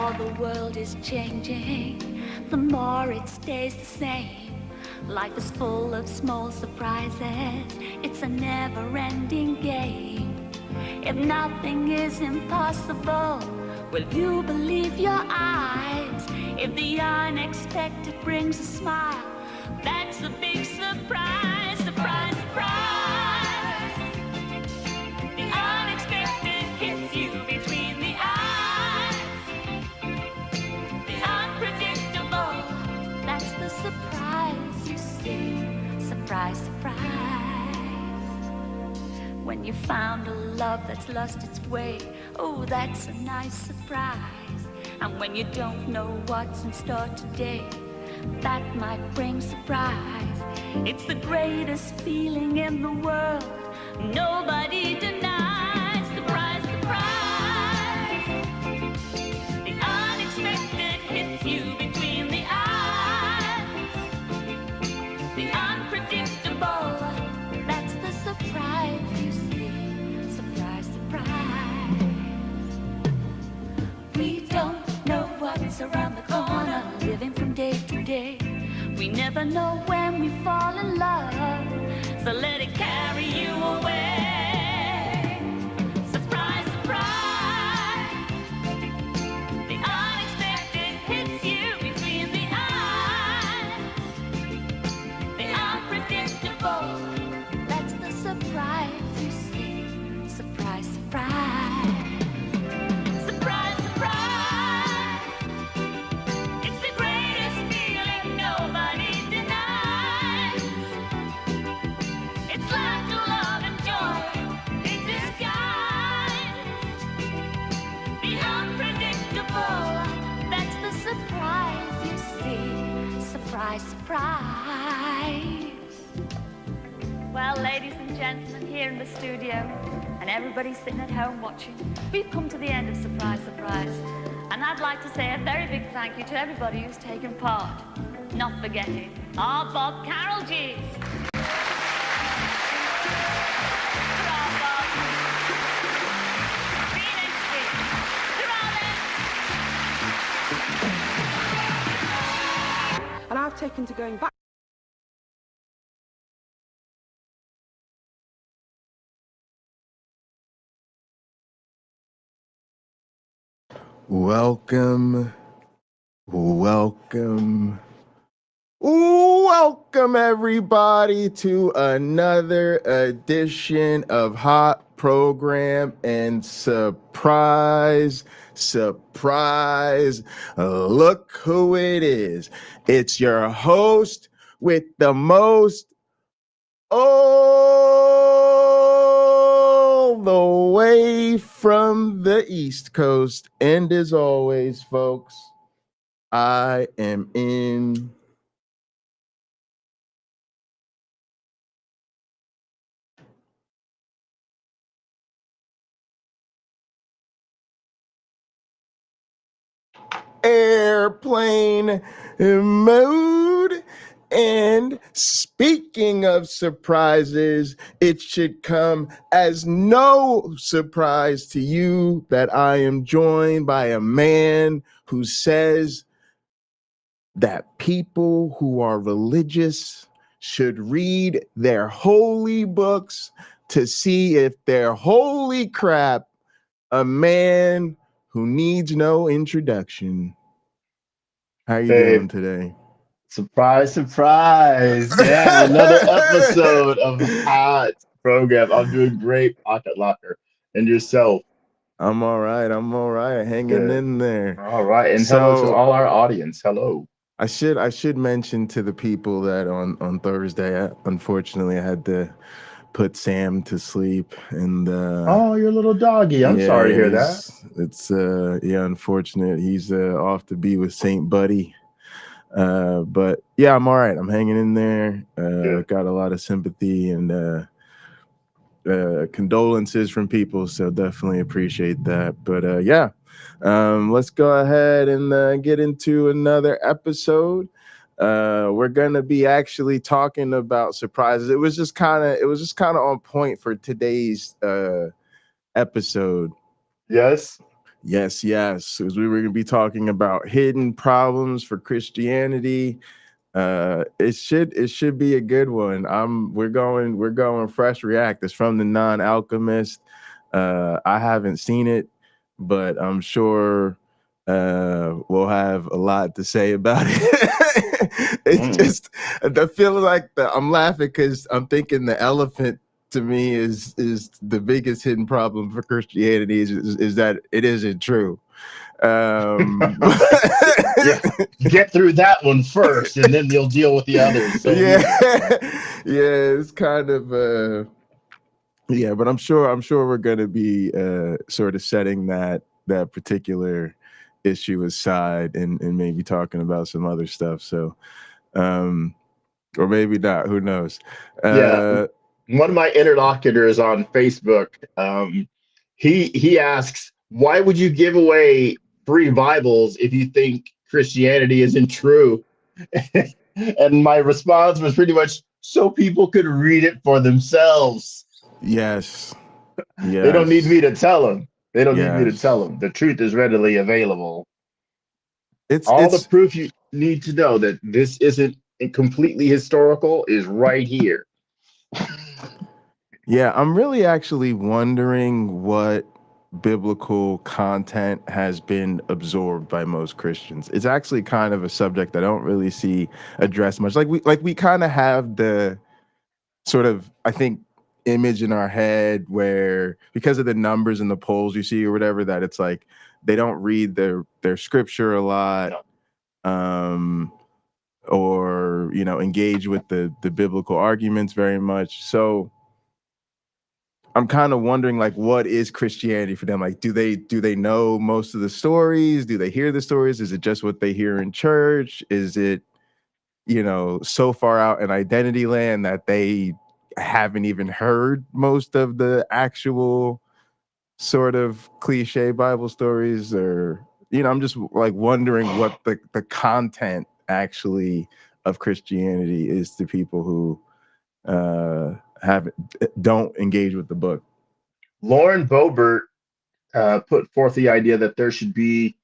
more the world is changing, the more it stays the same. Life is full of small surprises. It's a never-ending game. If nothing is impossible, will you believe your eyes? If the unexpected brings a smile, that's a big surprise, surprise, surprise. The unexpected hits you between the eyes. The unpredictable, that's the surprise you see. Surprise, surprise. When you found a love that's lost its way, oh, that's a nice surprise. And when you don't know what's in store today, that might bring surprise. It's the greatest feeling in the world, nobody denies. Surprise, surprise. The unexpected hits you between the eyes. The unpredictable, that's the surprise you see. Surprise, surprise. We don't know what's around the corner, living from day to day. We never know when we fall in love, so let it carry you away. Surprise, surprise. The unexpected hits you between the eyes. The unpredictable, that's the surprise you see. Surprise, surprise. Surprise, surprise. It's the greatest feeling nobody denies. It's laughter, love, and joy in disguise. The unpredictable, that's the surprise you see. Surprise, surprise. Well, ladies and gentlemen, here in the studio, and everybody sitting at home watching, we've come to the end of Surprise, Surprise. And I'd like to say a very big thank you to everybody who's taken part, not forgetting our Bob Carroll G's. Hurrah, Bob. Phoenix, hurrah then. And I've taken to going back. Welcome everybody to another edition of Hot Program and Surprise, look who it is. It's your host with the most, all the way from the East Coast. And as always, folks, I am in airplane mode. And speaking of surprises, it should come as no surprise to you that I am joined by a man who says that people who are religious should read their holy books to see if they're holy crap. A man who needs no introduction. How you doing today? Surprise, surprise. Yeah, another episode of Hot Program. I'm doing great, Pocket Locker. And yourself? I'm all right. Hanging in there. All right. And hello to all our audience. Hello. I should mention to the people that on Thursday, unfortunately, I had to put Sam to sleep. And oh, your little doggy. I'm sorry to hear that. It's unfortunate. He's off to be with Saint Buddy. But yeah, I'm all right. I'm hanging in there. Got a lot of sympathy and condolences from people, so definitely appreciate that. But let's go ahead and get into another episode. We're gonna be actually talking about surprises. It was just kind of on point for today's episode. Yes. Yes, yes. As we were going to be talking about hidden problems for Christianity. It should be a good one. We're going fresh react. It's from the Non-Alchemist. I haven't seen it, but I'm sure we'll have a lot to say about it. It's just I feel like I'm laughing because I'm thinking the elephant to me is the biggest hidden problem for Christianity is that it isn't true. Yeah, get through that one first, and then you'll deal with the others. So yeah, yeah, it's kind of yeah, but I'm sure we're gonna be sort of setting that particular issue aside and maybe talking about some other stuff. So or maybe not, who knows. yeah, one of my interlocutors on Facebook, he asks, why would you give away free Bibles if you think Christianity isn't true? And my response was pretty much so people could read it for themselves. Yes. They don't need me to tell them. They don't need me to Yes. tell them. The truth is readily available. It's All the proof you need to know that this isn't completely historical is right here. Yeah, I'm really actually wondering what biblical content has been absorbed by most Christians. It's actually kind of a subject I don't really see addressed much. Like we kind of have the sort of, I think, image in our head where because of the numbers and the polls you see or whatever, that it's like they don't read their scripture a lot. No. Or engage with the biblical arguments very much. So I'm kind of wondering, like, what is Christianity for them? Like, do they know most of the stories? Do they hear the stories? Is it just what they hear in church? Is it, so far out in identity land that they haven't even heard most of the actual sort of cliche Bible stories? Or, I'm just like wondering what the content actually of Christianity is to people who don't engage with the book. Lauren Boebert put forth the idea that there should be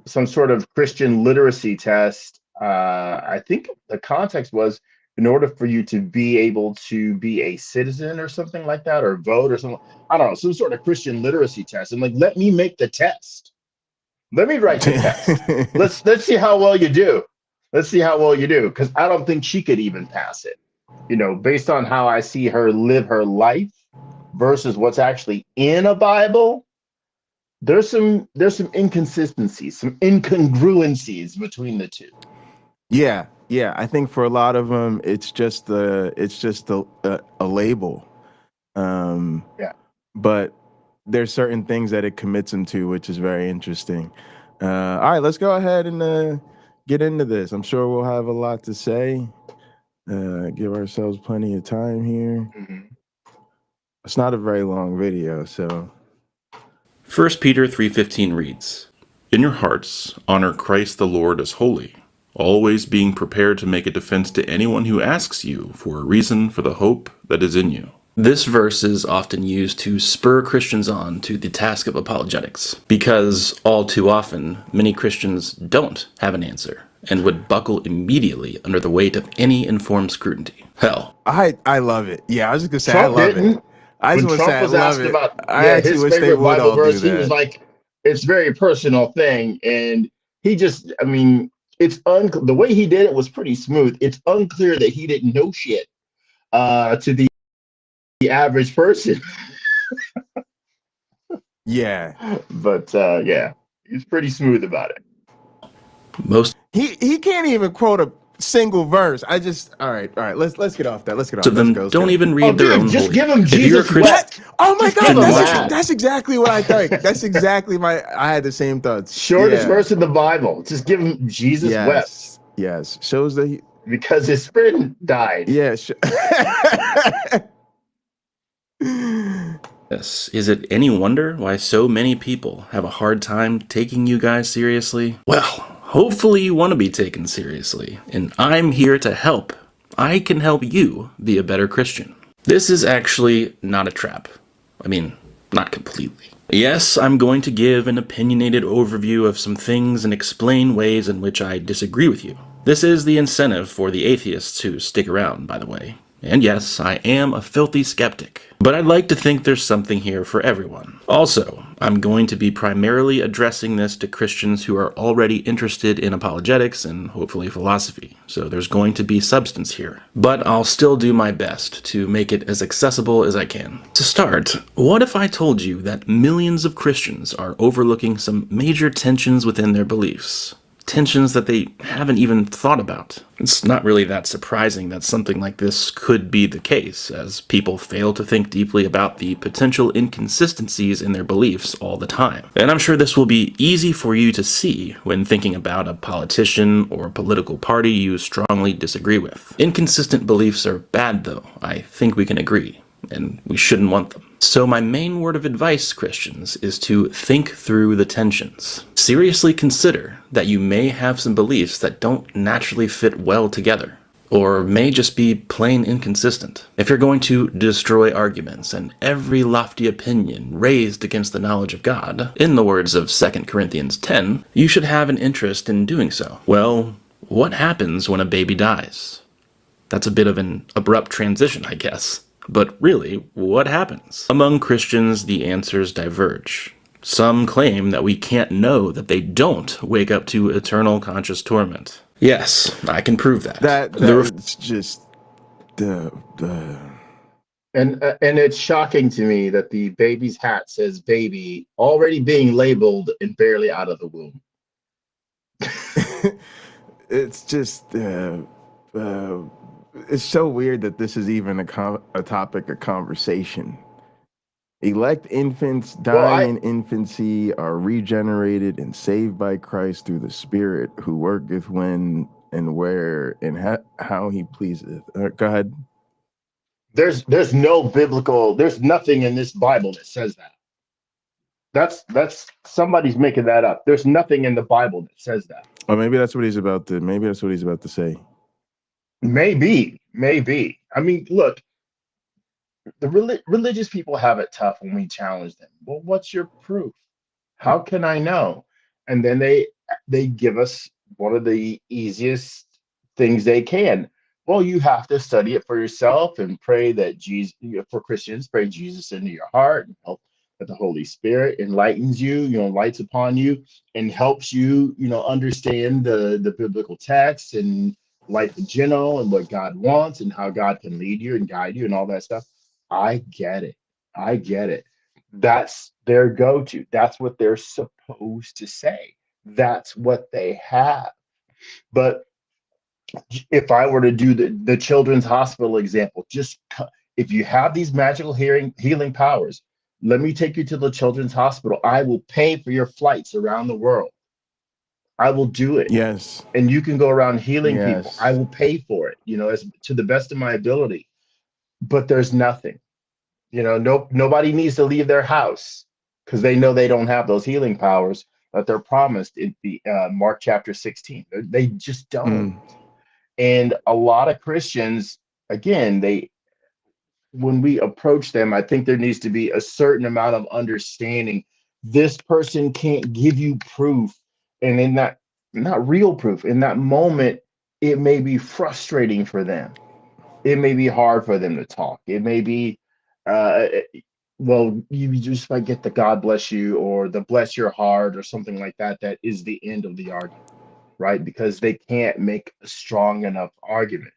some sort of Christian literacy test. I think the context was in order for you to be able to be a citizen or something like that, or vote or something. I don't know, some sort of Christian literacy test. And like, let me make the test. Let me write the test. Let's see how well you do. Let's see how well you do, because I don't think she could even pass it. Based on how I see her live her life versus what's actually in a Bible, there's some inconsistencies, some incongruencies between the two. Yeah. I think for a lot of them, it's just a label. Yeah. But there's certain things that it commits them to, which is very interesting. All right, let's go ahead and get into this. I'm sure we'll have a lot to say. Give ourselves plenty of time here. Mm-hmm. It's not a very long video, so. 1 Peter 3:15 reads, "In your hearts, honor Christ the Lord as holy, always being prepared to make a defense to anyone who asks you for a reason for the hope that is in you." This verse is often used to spur Christians on to the task of apologetics, because all too often, many Christians don't have an answer and would buckle immediately under the weight of any informed scrutiny. Hell, I love it. Yeah, I was just gonna say Trump I love didn't. it. I just When want to Trump say I was love asked it. about I actually his wish they favorite would Bible all do verse, he that. was like, it's a very personal thing. And he just, I mean, the way he did it was pretty smooth. It's unclear that he didn't know shit to the average person. Yeah. But yeah, he's pretty smooth about it. most He can't even quote a single verse. All right. Let's get off that. Let's get off. of them don't even read their own just holy give book. him If you're a Jesus Christian, wept. Oh my Just God, give him that's- that. that's exactly what I think. That's exactly I had the same thoughts. Shortest Yeah. verse in the Bible. Just give him Jesus wept Yes. Shows that because his friend died. yeah. Yes. Is it any wonder why so many people have a hard time taking you guys seriously? Well, hopefully you want to be taken seriously, and I'm here to help. I can help you be a better Christian. This is actually not a trap. I mean, not completely. Yes, I'm going to give an opinionated overview of some things and explain ways in which I disagree with you. This is the incentive for the atheists who stick around, by the way. And yes, I am a filthy skeptic. But I'd like to think there's something here for everyone. Also, I'm going to be primarily addressing this to Christians who are already interested in apologetics and hopefully philosophy, so there's going to be substance here. But I'll still do my best to make it as accessible as I can. To start, what if I told you that millions of Christians are overlooking some major tensions within their beliefs? Tensions that they haven't even thought about. It's not really that surprising that something like this could be the case, as people fail to think deeply about the potential inconsistencies in their beliefs all the time. And I'm sure this will be easy for you to see when thinking about a politician or political party you strongly disagree with. Inconsistent beliefs are bad, though. I think we can agree, and we shouldn't want them. So my main word of advice, Christians, is to think through the tensions. Seriously consider that you may have some beliefs that don't naturally fit well together, or may just be plain inconsistent. If you're going to destroy arguments and every lofty opinion raised against the knowledge of God, in the words of 2 Corinthians 10, you should have an interest in doing so. Well, what happens when a baby dies? That's a bit of an abrupt transition, I guess. But really, what happens? Among Christians, the answers diverge. Some claim that we can't know that they don't wake up to eternal conscious torment. Yes, I can prove that. That's just the And it's shocking to me that the baby's hat says baby already being labeled and barely out of the womb. it's just it's so weird that this is even a topic of conversation. Elect infants dying in infancy are regenerated and saved by Christ through the Spirit, who worketh when and where and how he pleaseth. Go ahead. There's no biblical, there's nothing in this Bible that says that. That's somebody's making that up. There's nothing in the Bible that says that. Or maybe that's what he's about to say. Maybe. I mean, look, the religious people have it tough when we challenge them. Well, what's your proof? How can I know? And then they give us one of the easiest things they can. Well, you have to study it for yourself and pray that Jesus, for Christians, pray Jesus into your heart and hope that the Holy Spirit enlightens you, lights upon you and helps you, understand the biblical text and life in general and what God wants and how God can lead you and guide you and all that stuff. I get it. That's their go-to. That's what they're supposed to say. That's what they have. But if I were to do the children's hospital example, if you have these magical healing powers, let me take you to the children's hospital. I will pay for your flights around the world. I will do it. Yes. And you can go around healing people. I will pay for it, as to the best of my ability. But there's nothing. Nobody needs to leave their house because they know they don't have those healing powers that they're promised in the Mark chapter 16. They just don't. And a lot of Christians, again, when we approach them, I think there needs to be a certain amount of understanding. This person can't give you proof. And in that, not real proof, in that moment, it may be frustrating for them. It may be hard for them to talk. It may be, well, you just might get the God bless you or the bless your heart or something like that. That is the end of the argument, right? Because they can't make a strong enough argument.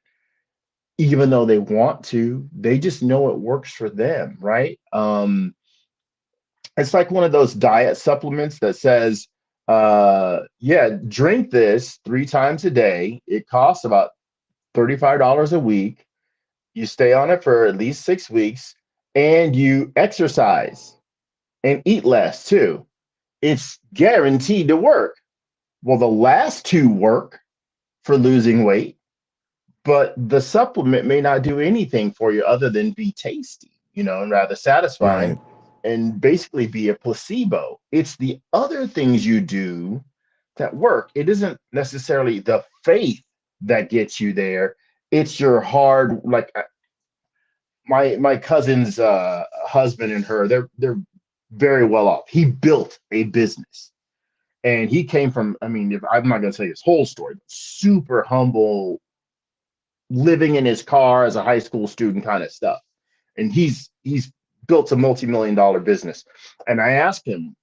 Even though they want to, they just know it works for them, right? It's like one of those diet supplements that says, drink this 3 times a day. It costs about $35 a week. You stay on it for at least 6 weeks and you exercise and eat less too. It's guaranteed to work. Well, the last 2 work for losing weight, but the supplement may not do anything for you other than be tasty, and rather satisfying and basically be a placebo. It's the other things you do that work. It isn't necessarily the faith that gets you there. It's your hard, like my cousin's husband and her, they're very well off. He built a business. And he came from, I mean, if I'm not going to tell you his whole story, but super humble, living in his car as a high school student kind of stuff. And he's built a multi-million-dollar business. And I asked him,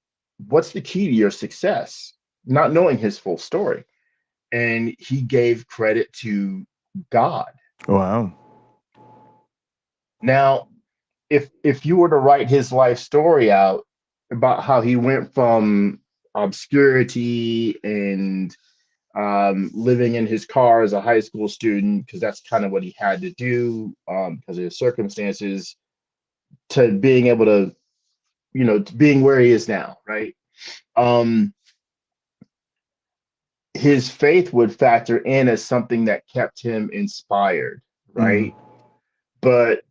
what's the key to your success? Not knowing his full story. And he gave credit to God. Wow. Now, if you were to write his life story out about how he went from obscurity and living in his car as a high school student, because that's kind of what he had to do because of his circumstances, to being able to, to being where he is now, right? His faith would factor in as something that kept him inspired, right? But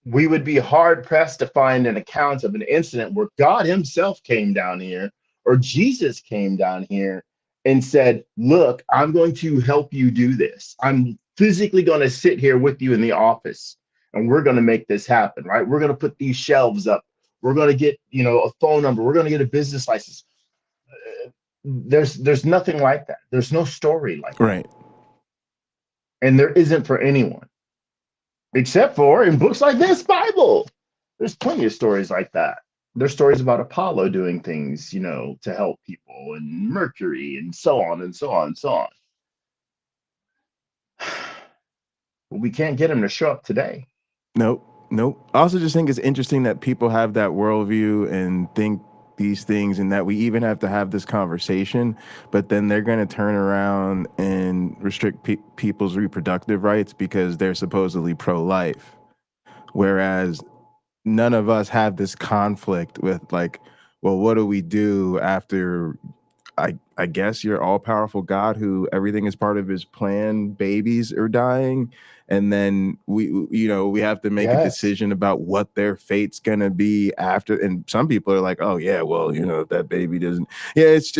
we would be hard pressed to find an account of an incident where God himself came down here or Jesus came down here and said, look, I'm going to help you do this. I'm physically going to sit here with you in the office and we're going to make this happen, right? We're going to put these shelves up. We're going to get, a phone number. We're going to get a business license. There's nothing like that. There's no story like that. Right. And there isn't for anyone. Except for in books like this Bible. There's plenty of stories like that. There's stories about Apollo doing things, to help people, and Mercury, and so on and so on and so on. But we can't get him to show up today. Nope. I also just think it's interesting that people have that worldview and think these things, and that we even have to have this conversation, but then they're going to turn around and restrict people's reproductive rights because they're supposedly pro-life. Whereas none of us have this conflict with, like, well, what do we do after I guess your all-powerful God, who everything is part of his plan, babies are dying, and then we have to make a decision about what their fate's gonna be after. And some people are like, oh yeah, well, if that baby doesn't, yeah, it's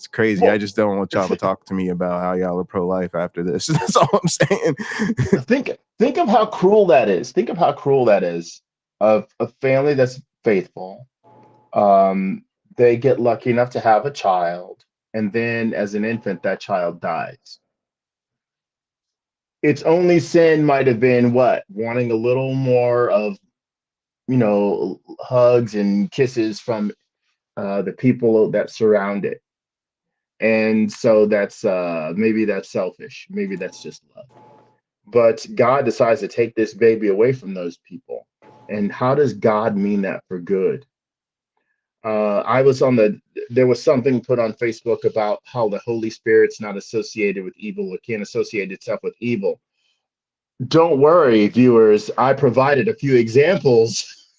crazy. Well, I just don't want y'all to talk to me about how y'all are pro-life after this. That's all I'm saying. think of how cruel that is. Think of how cruel that is of a family that's faithful. They get lucky enough to have a child, and then as an infant, that child dies. Its only sin might have been what? Wanting a little more of, hugs and kisses from the people that surround it. And so that's maybe that's selfish. Maybe that's just love. But God decides to take this baby away from those people. And how does God mean that for good? There was something put on Facebook about how the Holy Spirit's not associated with evil. It can't associate itself with evil. Don't worry, viewers. I provided a few examples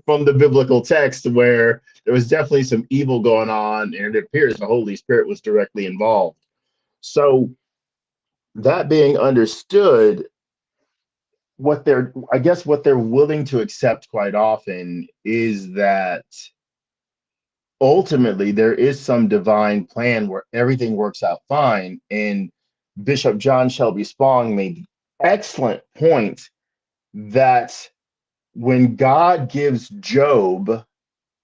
from the biblical text where there was definitely some evil going on, and it appears the Holy Spirit was directly involved. So that being understood, what they're willing to accept quite often is that ultimately there is some divine plan where everything works out fine. And Bishop John Shelby Spong made the excellent point that when God gives Job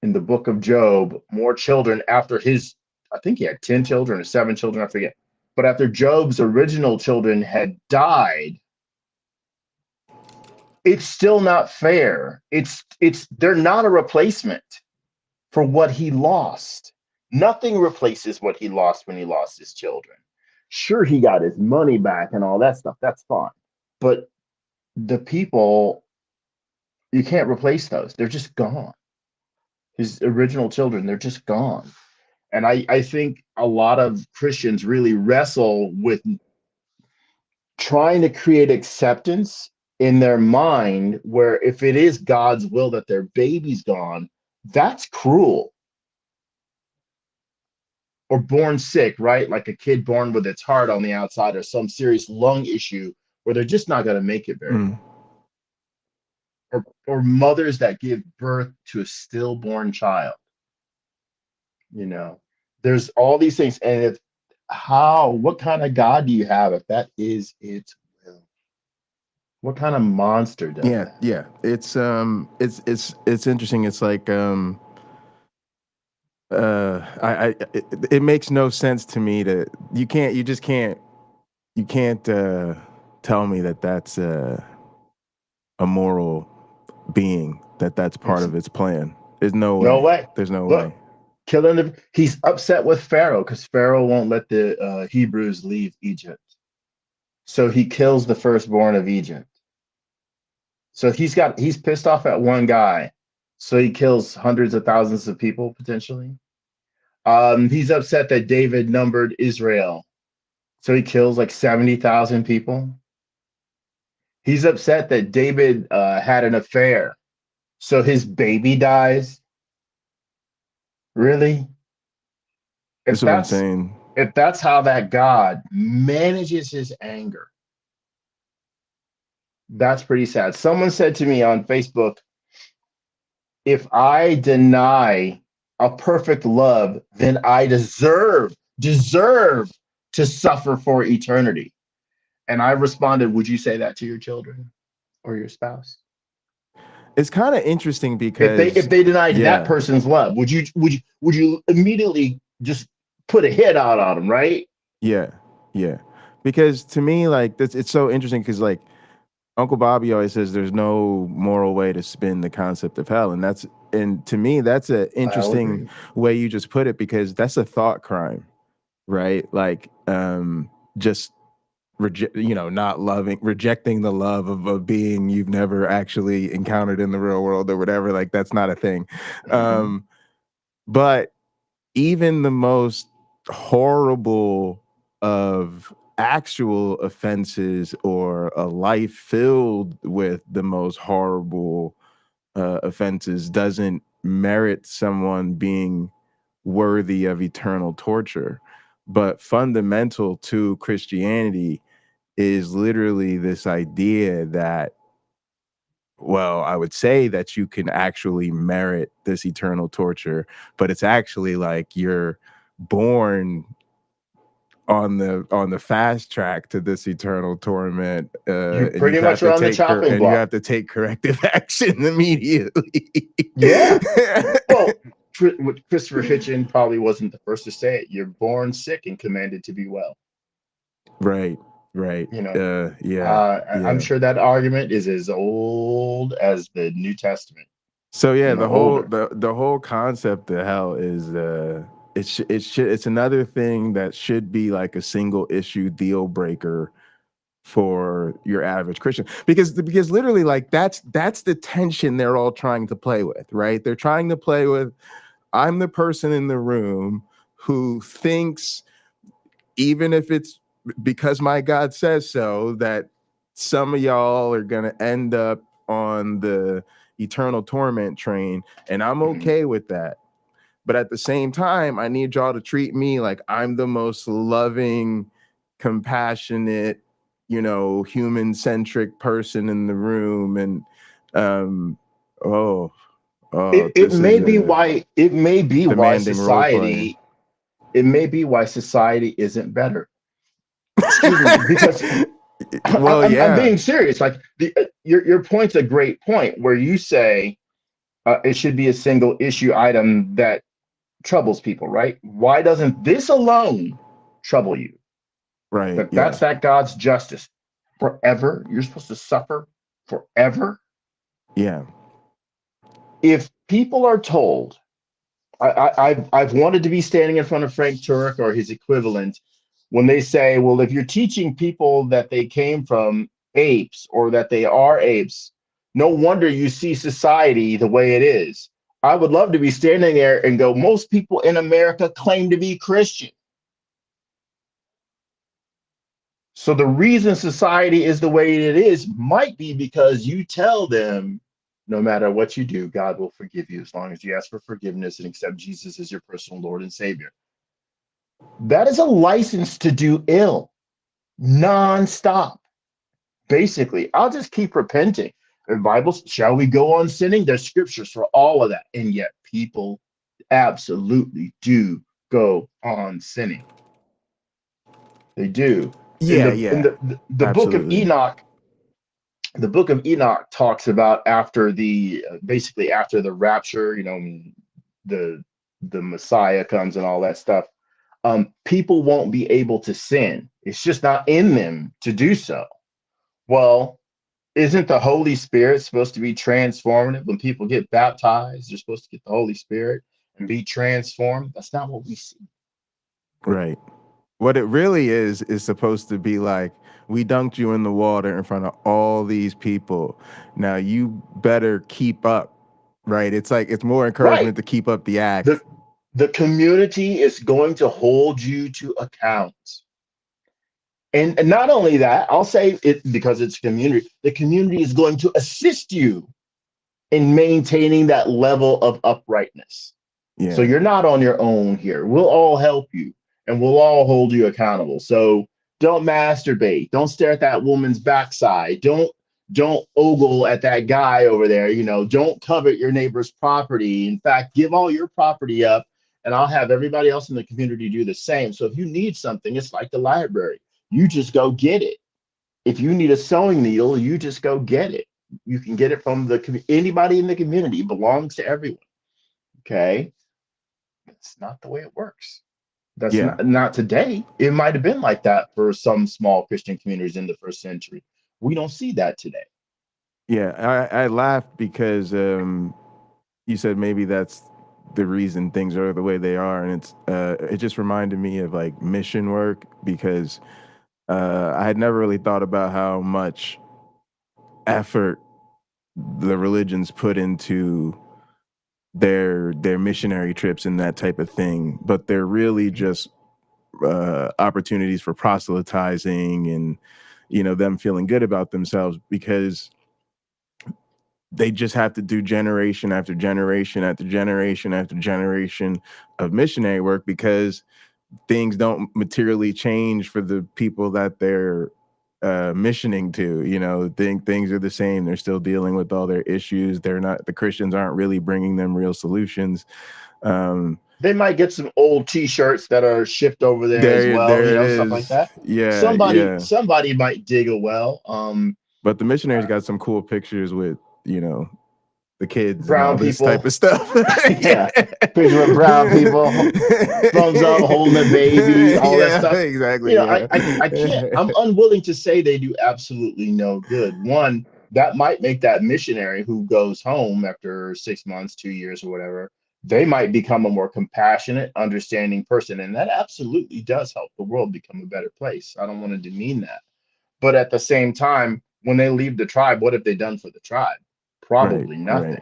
in the book of Job more children after I think he had 10 children or 7 children, I forget. But after Job's original children had died, it's still not fair. They're not a replacement for what he lost. Nothing replaces what he lost when he lost his children. Sure, he got his money back and all that stuff. That's fine. But the people, you can't replace those. They're just gone. His original children, they're just gone. And I think a lot of Christians really wrestle with trying to create acceptance in their mind where if it is God's will that their baby's gone, that's cruel. Or born sick, right? Like a kid born with its heart on the outside or some serious lung issue where they're just not going to make it very well. Or mothers that give birth to a stillborn child. There's all these things. And what kind of God do you have if that is its will? What kind of monster does Yeah, that? yeah. It's interesting. It's like it makes no sense to me to you just can't tell me that that's a moral being, that's part It's of its plan. There's no no way. way. There's no Look, way. he's upset with Pharaoh because Pharaoh won't let the Hebrews leave Egypt. So he kills the firstborn of Egypt. So he's pissed off at one guy. So he kills hundreds of thousands of people potentially. He's upset that David numbered Israel. So he kills like 70,000 people. He's upset that David had an affair. So his baby dies. Really? This If is what I'm that's saying. if that's how that God manages his anger, that's pretty sad. Someone said to me on Facebook, if I deny a perfect love, then I deserve to suffer for eternity. And I responded, would you say that to your children or your spouse? It's kind of interesting If because they denied that yeah, person's love, would you immediately just put a hit out on them, right? yeah, yeah. Because to me, like it's so interesting because like Uncle Bobby always says there's no moral way to spin the concept of hell, and to me that's an I'll interesting agree. way you just put it because that's a thought crime, right? Like just not rejecting the love of a being you've never actually encountered in the real world or whatever. Like that's not a thing. Mm-hmm. But even the most horrible of actual offenses or a life filled with the most horrible offenses doesn't merit someone being worthy of eternal torture. But fundamental to Christianity is literally this idea that, well, I would say that you can actually merit this eternal torture, but it's actually like you're born on the fast track to this eternal torment, You and pretty much are on the chopping you block. have to take corrective action immediately. Yeah. Well, Christopher Hitchin probably wasn't the first to say it. You're born sick and commanded to be well. Right, right. You know, Yeah, I'm yeah. sure that argument is as old as the New Testament, So yeah, older. the whole concept of hell is it's another thing that should be like a single issue deal breaker for your average Christian, because literally like that's the tension they're all trying to play with, right? They're trying to play with, I'm the person in the room who thinks, even if it's because my God says so, that some of y'all are gonna end up on the eternal torment train, and I'm Mhm. okay with that. But at the same time, I need y'all to treat me like I'm the most loving, compassionate, human-centric person in the room. And um, oh, It this may is be a why demanding role play. society it may be why society isn't better. Excuse me, because Well, I'm yeah, being serious. Like your point's a great point where you say it should be a single issue item that troubles people, right? Why doesn't this alone trouble you? right, That yeah, that God's justice forever. You're supposed to suffer forever. yeah, If people are told, I've wanted to be standing in front of Frank Turek or his equivalent when they say, well, if you're teaching people that they came from apes or that they are apes, no wonder you see society the way it is. I would love to be standing there and go, most people in America claim to be Christian. So the reason society is the way it is might be because you tell them no matter what you do, God will forgive you as long as you ask for forgiveness and accept Jesus as your personal Lord and Savior. That is a license to do ill nonstop. Basically, I'll just keep repenting. The Bible, shall we go on sinning? There's scriptures for all of that. And yet people absolutely do go on sinning. They do. In yeah, the in yeah, the book of absolutely. Enoch, the book of Enoch talks about after the basically after the rapture, the Messiah comes and all that stuff. People won't be able to sin. It's just not in them to do so. Well, isn't the Holy Spirit supposed to be transformative? When people get baptized, they're supposed to get the Holy Spirit and be transformed. That's not what we see. Right. What it really is supposed to be like, we dunked you in the water in front of all these people. Now you better keep up, right? It's like, it's more Right. encouragement to keep up the The act. the community is going to hold you to account. And not only that, I'll say it because it's community. The community is going to assist you in maintaining that level of uprightness. So Yeah. you're not on your own here. We'll all help you and we'll all hold you accountable. So don't masturbate. Don't stare at that woman's backside. Don't ogle at that guy over there. Don't covet your neighbor's property. In fact, give all your property up and I'll have everybody else in the community do the same. So if you need something, it's like the library. You just go get it. If you need a sewing needle, you just go get it. You can get it from anybody in the community. It belongs to everyone. Okay. That's not the way it works. That's Yeah. not today. It might have been like that for some small Christian communities in the first century. We don't see that today. Yeah. I laughed because you said maybe that's the reason things are the way they are. And it just reminded me of like mission work, because I had never really thought about how much effort the religions put into their missionary trips and that type of thing, but they're really just opportunities for proselytizing and them feeling good about themselves, because they just have to do generation after generation after generation after generation of missionary work, because things don't materially change for the people that they're missioning to. Things are the same. They're still dealing with all their issues. The Christians aren't really bringing them real solutions. They might get some old T-shirts that are shipped over there as well, There it stuff like is. that. Yeah, Somebody yeah. somebody might dig a well. But the missionaries got some cool pictures with, the kids and all Brown this type people. of stuff. Yeah. Picture of brown people, thumbs up, holding a baby, all that Yeah, stuff. exactly. Yeah. I can't, I'm unwilling to say they do absolutely no good. One, that might make that missionary who goes home after 6 months, 2 years, or whatever, they might become a more compassionate, understanding person. And that absolutely does help the world become a better place. I don't want to demean that. But at the same time, when they leave the tribe, what have they done for the tribe? Right, Probably right. nothing,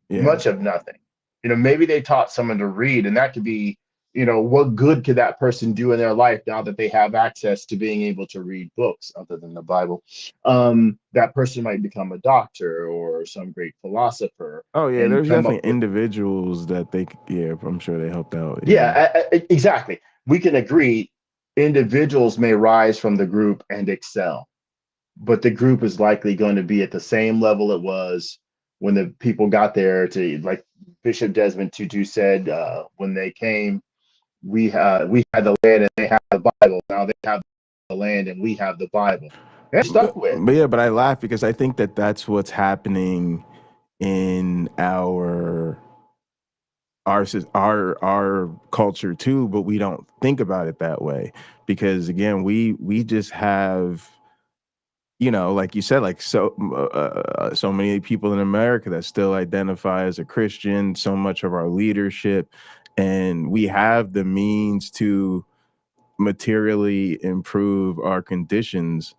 Yeah. much of nothing. Maybe they taught someone to read, and that could be, what good could that person do in their life now that they have access to being able to read books other than the Bible? That person might become a doctor or some great philosopher Oh yeah, and there's come up definitely with, individuals that yeah, I'm sure they helped out. Yeah. yeah, exactly. We can agree individuals may rise from the group and excel, but the group is likely going to be at the same level it was when the people got there. To like Bishop Desmond Tutu said, when they came, we had the land and they had the Bible. Now they have the land and we have the Bible. They're stuck with. But yeah, but I laugh because I think that that's what's happening in our culture too, but we don't think about it that way, because again, we just have, like you said, like so many people in America that still identify as a Christian, so much of our leadership, and we have the means to materially improve our conditions,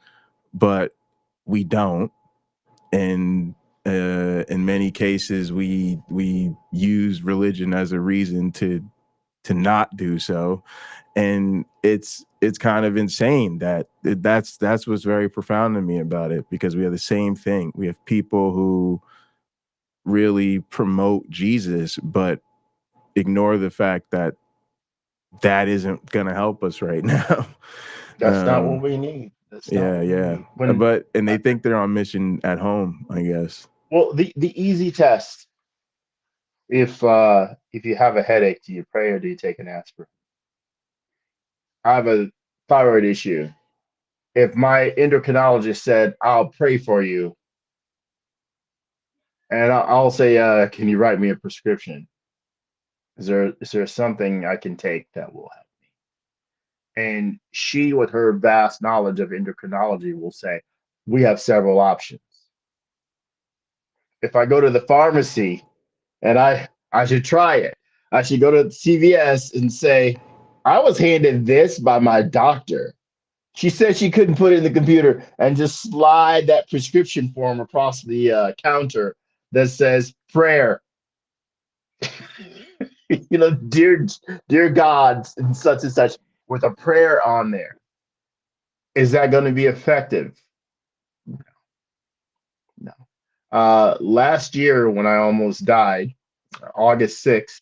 but we don't. And in many cases, we use religion as a reason to not do so, and it's kind of insane that's what's very profound to me about it, because we have the same thing. We have people who really promote Jesus, but ignore the fact that that isn't going to help us right now. That's not what we need. That's not Yeah, what we yeah. need. When And they think they're on mission at home, I guess. well, the easy test, if you have a headache, do you pray or do you take an aspirin? I have a thyroid issue. If my endocrinologist said, I'll pray for you, And I'll say, can you write me a prescription? Is there something I can take that will help me? And she, with her vast knowledge of endocrinology, will say, we have several options. If I go to the pharmacy and I should try it, I should go to CVS and say, I was handed this by my doctor. She said she couldn't put it in the computer and just slide that prescription form across the counter that says prayer. Dear God, and such, with a prayer on there. Is that going to be effective? No. Last year, when I almost died, August 6th,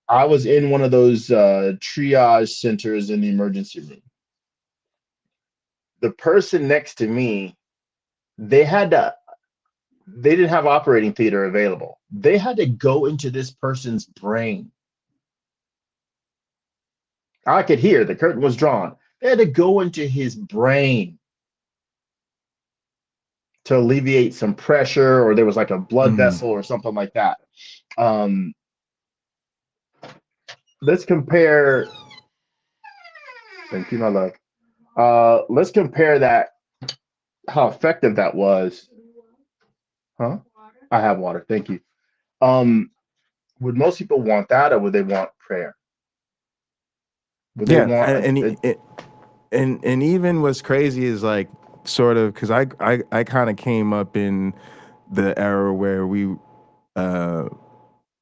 I was in one of those triage centers in the emergency room. The person next to me, they didn't have operating theater available. They had to go into this person's brain. I could hear the curtain was drawn. They had to go into his brain to alleviate some pressure, or there was like a blood vessel or something like that. Let's compare. Thank you, my love. Let's compare that, how effective that was. Huh? I have water. Thank you. Would most people want that, or would they want prayer? Would they want and even what's crazy is like sort of, because I kind of came up in the era where we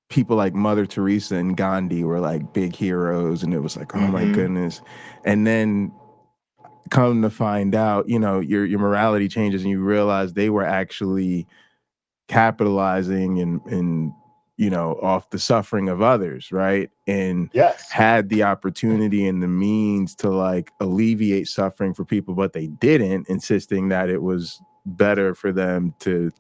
people like Mother Teresa and Gandhi were like big heroes, and it was like, oh my goodness. And then come to find out, your morality changes and you realize they were actually capitalizing and off the suffering of others, right? And yes, had the opportunity and the means to like alleviate suffering for people, but they didn't, insisting that it was better for them to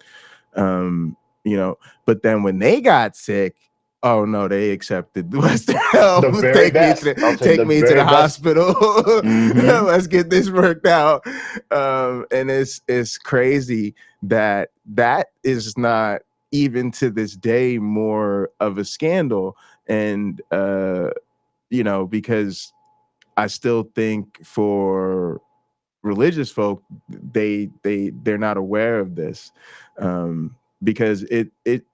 but then when they got sick, oh no, they accepted Western help. The very best. Take me to the hospital. Let's get this worked out. And it's crazy that is not even to this day more of a scandal. And because I still think for religious folk, they're not aware of this. Because it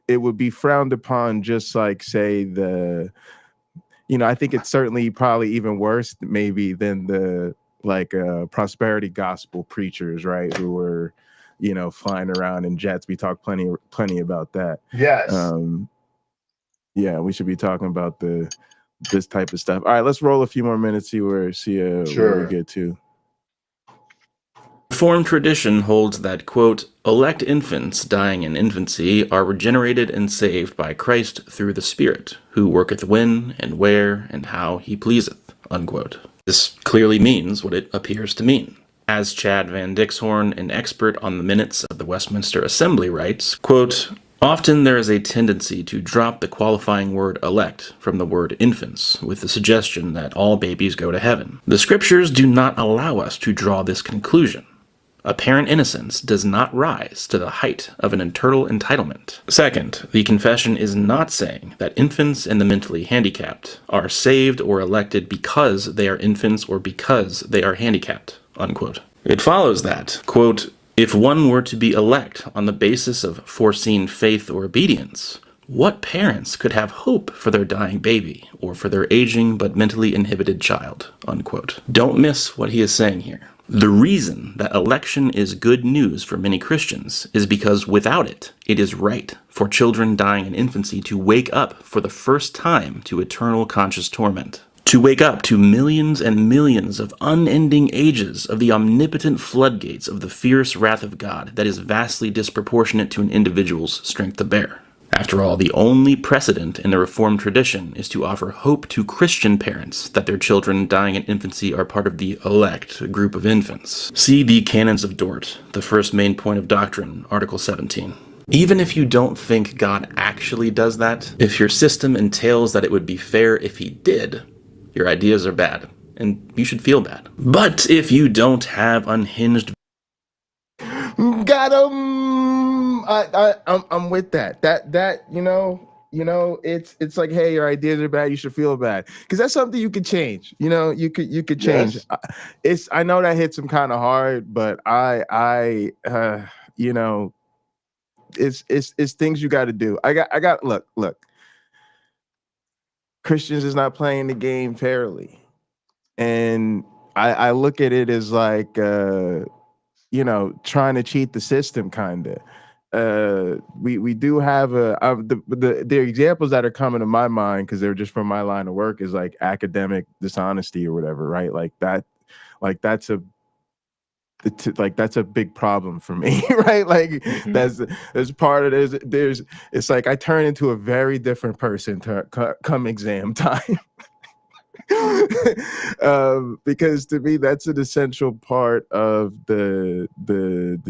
would be frowned upon, just like, say, I think it's certainly probably even worse maybe than the prosperity gospel preachers, right, who were flying around in jets. We talked plenty about that. Yes. Yeah, we should be talking about this type of stuff. All right, let's roll a few more minutes, where we get to. Reformed tradition holds that, quote, elect infants dying in infancy are regenerated and saved by Christ through the Spirit, who worketh when and where and how he pleaseth, unquote. This clearly means what it appears to mean. As Chad Van Dixhorn, an expert on the minutes of the Westminster Assembly, writes, quote, often there is a tendency to drop the qualifying word elect from the word infants, with the suggestion that all babies go to heaven. The scriptures do not allow us to draw this conclusion. Apparent innocence does not rise to the height of an eternal entitlement. Second, the confession is not saying that infants and the mentally handicapped are saved or elected because they are infants or because they are handicapped, unquote. It follows that, quote, if one were to be elect on the basis of foreseen faith or obedience, what parents could have hope for their dying baby or for their aging but mentally inhibited child, unquote. Don't miss what he is saying here. The reason that election is good news for many Christians is because without it, it is right for children dying in infancy to wake up for the first time to eternal conscious torment. To wake up to millions and millions of unending ages of the omnipotent floodgates of the fierce wrath of God that is vastly disproportionate to an individual's strength to bear. After all, the only precedent in the Reformed tradition is to offer hope to Christian parents that their children dying in infancy are part of the elect group of infants. See the Canons of Dort, the first main point of doctrine, Article 17. Even if you don't think God actually does that, if your system entails that it would be fair if he did, your ideas are bad, and you should feel bad. But if you don't have unhinged... Got him! I'm with that. That it's like, hey, your ideas are bad. You should feel bad because that's something you could change. You could change. Yes. I know that hits him kind of hard, but it's things you got to do. I got look. Christians is not playing the game fairly, and I look at it as like trying to cheat the system, kind of. We do have the examples that are coming to my mind because they're just from my line of work is like academic dishonesty or whatever, right? That's a big problem for me, right? Like there's part of there's it's like I turn into a very different person come exam time. Because to me that's an essential part of the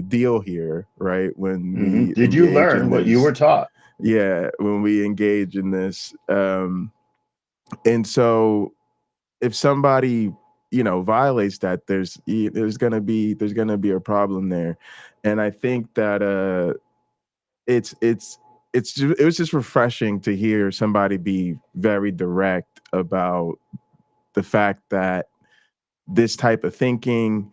deal here, right? When we did you learn what you were taught? Yeah, when we engage in this, and so if somebody violates that, there's gonna be a problem there, and I think that it was just refreshing to hear somebody be very direct about the fact that this type of thinking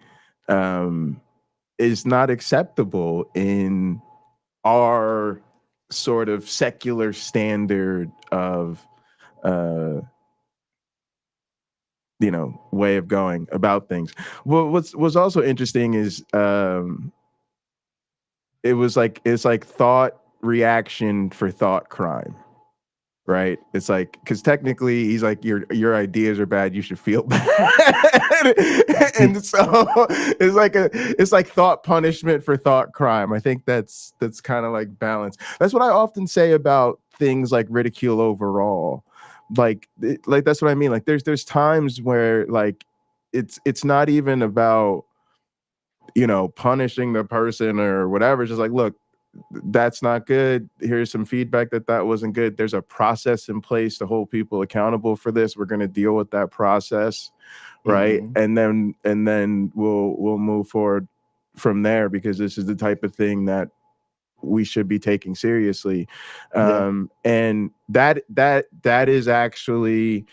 is not acceptable in our sort of secular standard of way of going about things. Well, what's also interesting is it's like thought reaction for thought crime, right? It's like, because technically he's like, your ideas are bad, you should feel bad. And so it's like thought punishment for thought crime. I think that's kind of like balance. That's what I often say about things like ridicule overall. Like that's what I mean. Like there's times where like it's not even about punishing the person or whatever. It's just like, look, that's not good. Here's some feedback that wasn't good. There's a process in place to hold people accountable for this. We're going to deal with that process, right? And then we'll move forward from there, because this is the type of thing that we should be taking seriously. And that is actually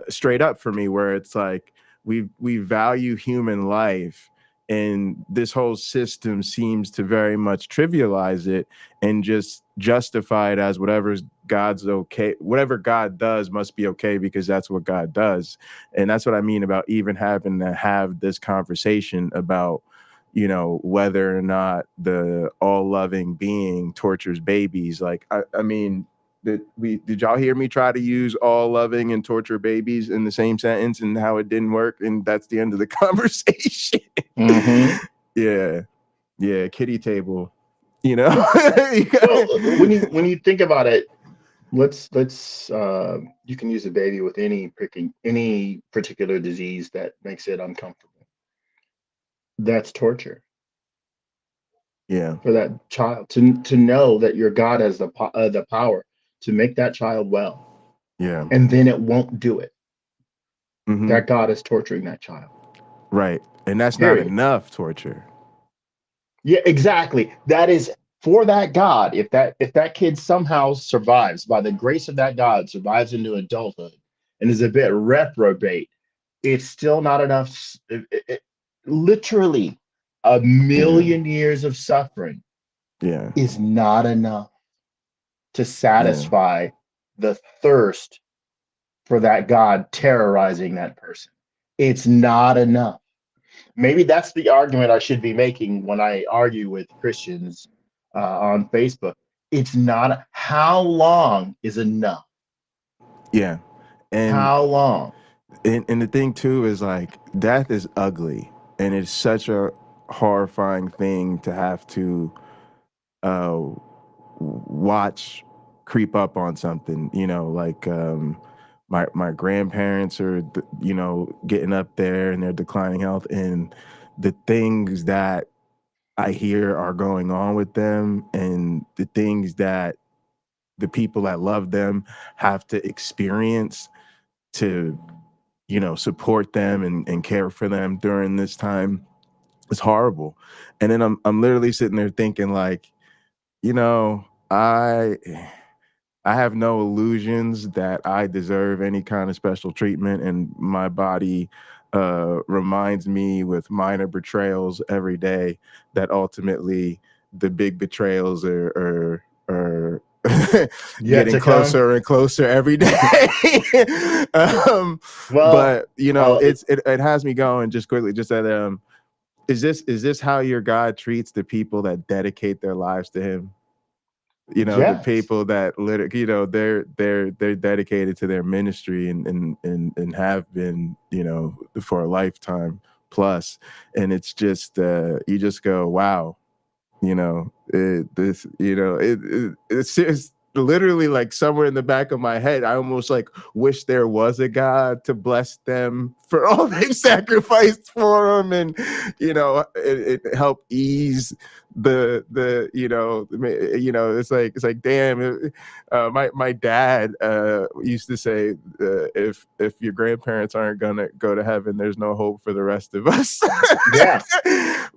straight up for me, where it's like we value human life, and this whole system seems to very much trivialize it and just justify it as whatever God does must be okay because that's what God does. And that's what I mean about even having to have this conversation about whether or not the all-loving being tortures babies. Like, I mean, did y'all hear me try to use all-loving and torture babies in the same sentence and how it didn't work? And that's the end of the conversation. Yeah, kitty table. Well, when you think about it, let's you can use a baby with any particular disease that makes it uncomfortable. That's torture. Yeah. For that child to know that your God has the power to make that child well. Yeah. And then it won't do it. Mm-hmm. That God is torturing that child. Right. And that's Period. not enough torture. Yeah, exactly. That is for that God. If that kid somehow survives, by the grace of that God, survives into adulthood and is a bit reprobate, it's still not enough. Literally, a million years of suffering is not enough to satisfy the thirst for that God terrorizing that person. It's not enough. Maybe that's the argument I should be making when I argue with Christians on Facebook. It's not. How long is enough? Yeah. And how long? And the thing too is like death is ugly, and it's such a horrifying thing to have to watch creep up on something. Like my grandparents are getting up there and they're declining health, and the things that I hear are going on with them, and the things that the people that love them have to experience to support them and care for them during this time is horrible. And then I'm literally sitting there thinking, like, you know, I have no illusions that I deserve any kind of special treatment, and my body reminds me with minor betrayals every day that ultimately the big betrayals are Yet getting to come. closer and closer every day. Well, But you know, I'll, it has me going just quickly. Just that is this how your God treats the people that dedicate their lives to Him? You know, the yes. people that literally, you know, they're dedicated to their ministry and have been, you know, for a lifetime plus. And it's just you just go, wow, you know, it's literally like somewhere in the back of my head, I almost like wish there was a God to bless them for all they've sacrificed for them, and you know, it help ease it's like damn. My dad used to say, if your grandparents aren't gonna go to heaven, there's no hope for the rest of us. Yeah.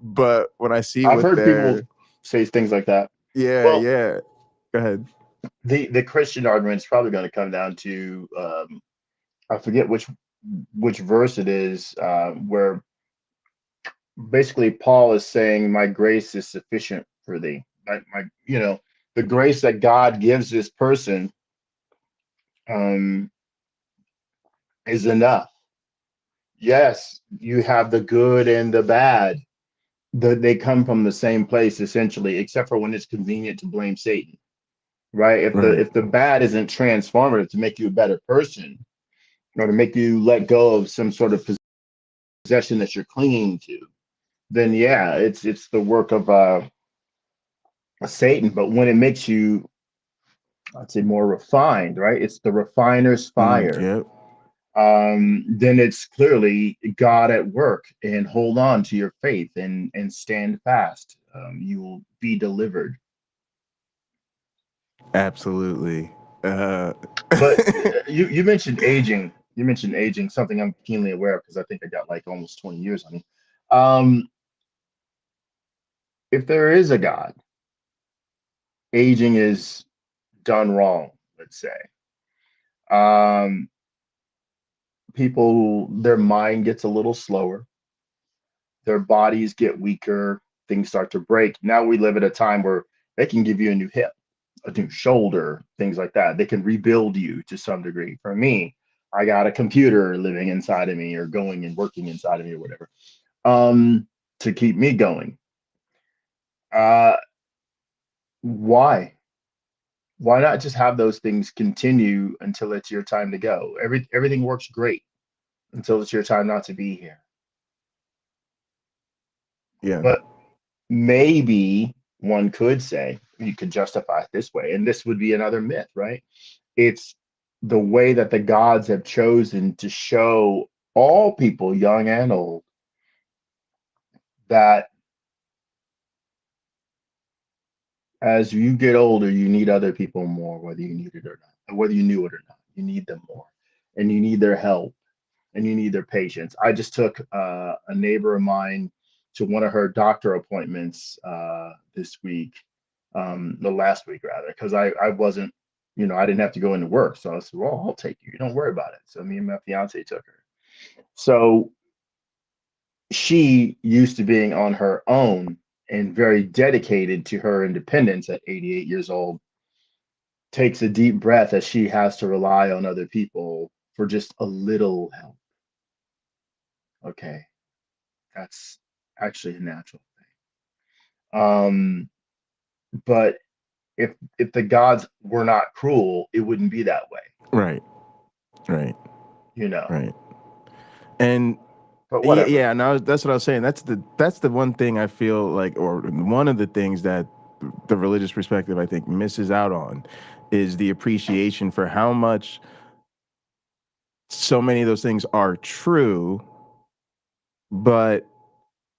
But when I see I've what heard people they're say things like that. yeah, Well, yeah. Go ahead. the Christian argument is probably going to come down to I forget which verse it is, where basically Paul is saying, "My grace is sufficient for thee." The grace that God gives this person um, is enough. Yes, you have the good and the bad. They come from the same place essentially, except for when it's convenient to blame Satan, right? Right. If the bad isn't transformative to make you a better person, or to make you let go of some sort of possession that you're clinging to, then yeah, it's the work of Satan. But when it makes you, I'd say, more refined, right? It's the refiner's fire. Yep. Then it's clearly God at work. And hold on to your faith and stand fast. You will be delivered. Absolutely. Uh But you mentioned aging. You mentioned aging, something I'm keenly aware of because I think I got like almost 20 years on me. Um, if there is a God, aging is done wrong, let's say. Um, People, their mind gets a little slower, their bodies get weaker, things start to break. Now we live at a time where they can give you a new hip, a new shoulder, things like that. They can rebuild you to some degree. For me, I got a computer living inside of me or going and working inside of me or whatever, um, to keep me going. Uh, why? Why not just have those things continue until it's your time to go? Everything works great until it's your time not to be here. yeah. But maybe one could say, you could justify it this way, and this would be another myth, right? It's the way that the gods have chosen to show all people, young and old, that as you get older, you need other people more, whether you need it or not, whether you knew it or not. You need them more, and you need their help, and you need their patience. I just took a neighbor of mine to one of her doctor appointments this week, the last week rather, because I wasn't, I didn't have to go into work, so I said, well, I'll take you. Don't worry about it. So me and my fiance took her. So she, used to being on her own and very dedicated to her independence at 88 years old, takes a deep breath as she has to rely on other people for just a little help. Okay, that's actually a natural thing. But if the gods were not cruel, it wouldn't be that way, Right. Right. you know. Right. And But yeah, whatever. yeah, and that's what I was saying. That's the one thing I feel like, or one of the things that the religious perspective I think misses out on is the appreciation for how much so many of those things are true, but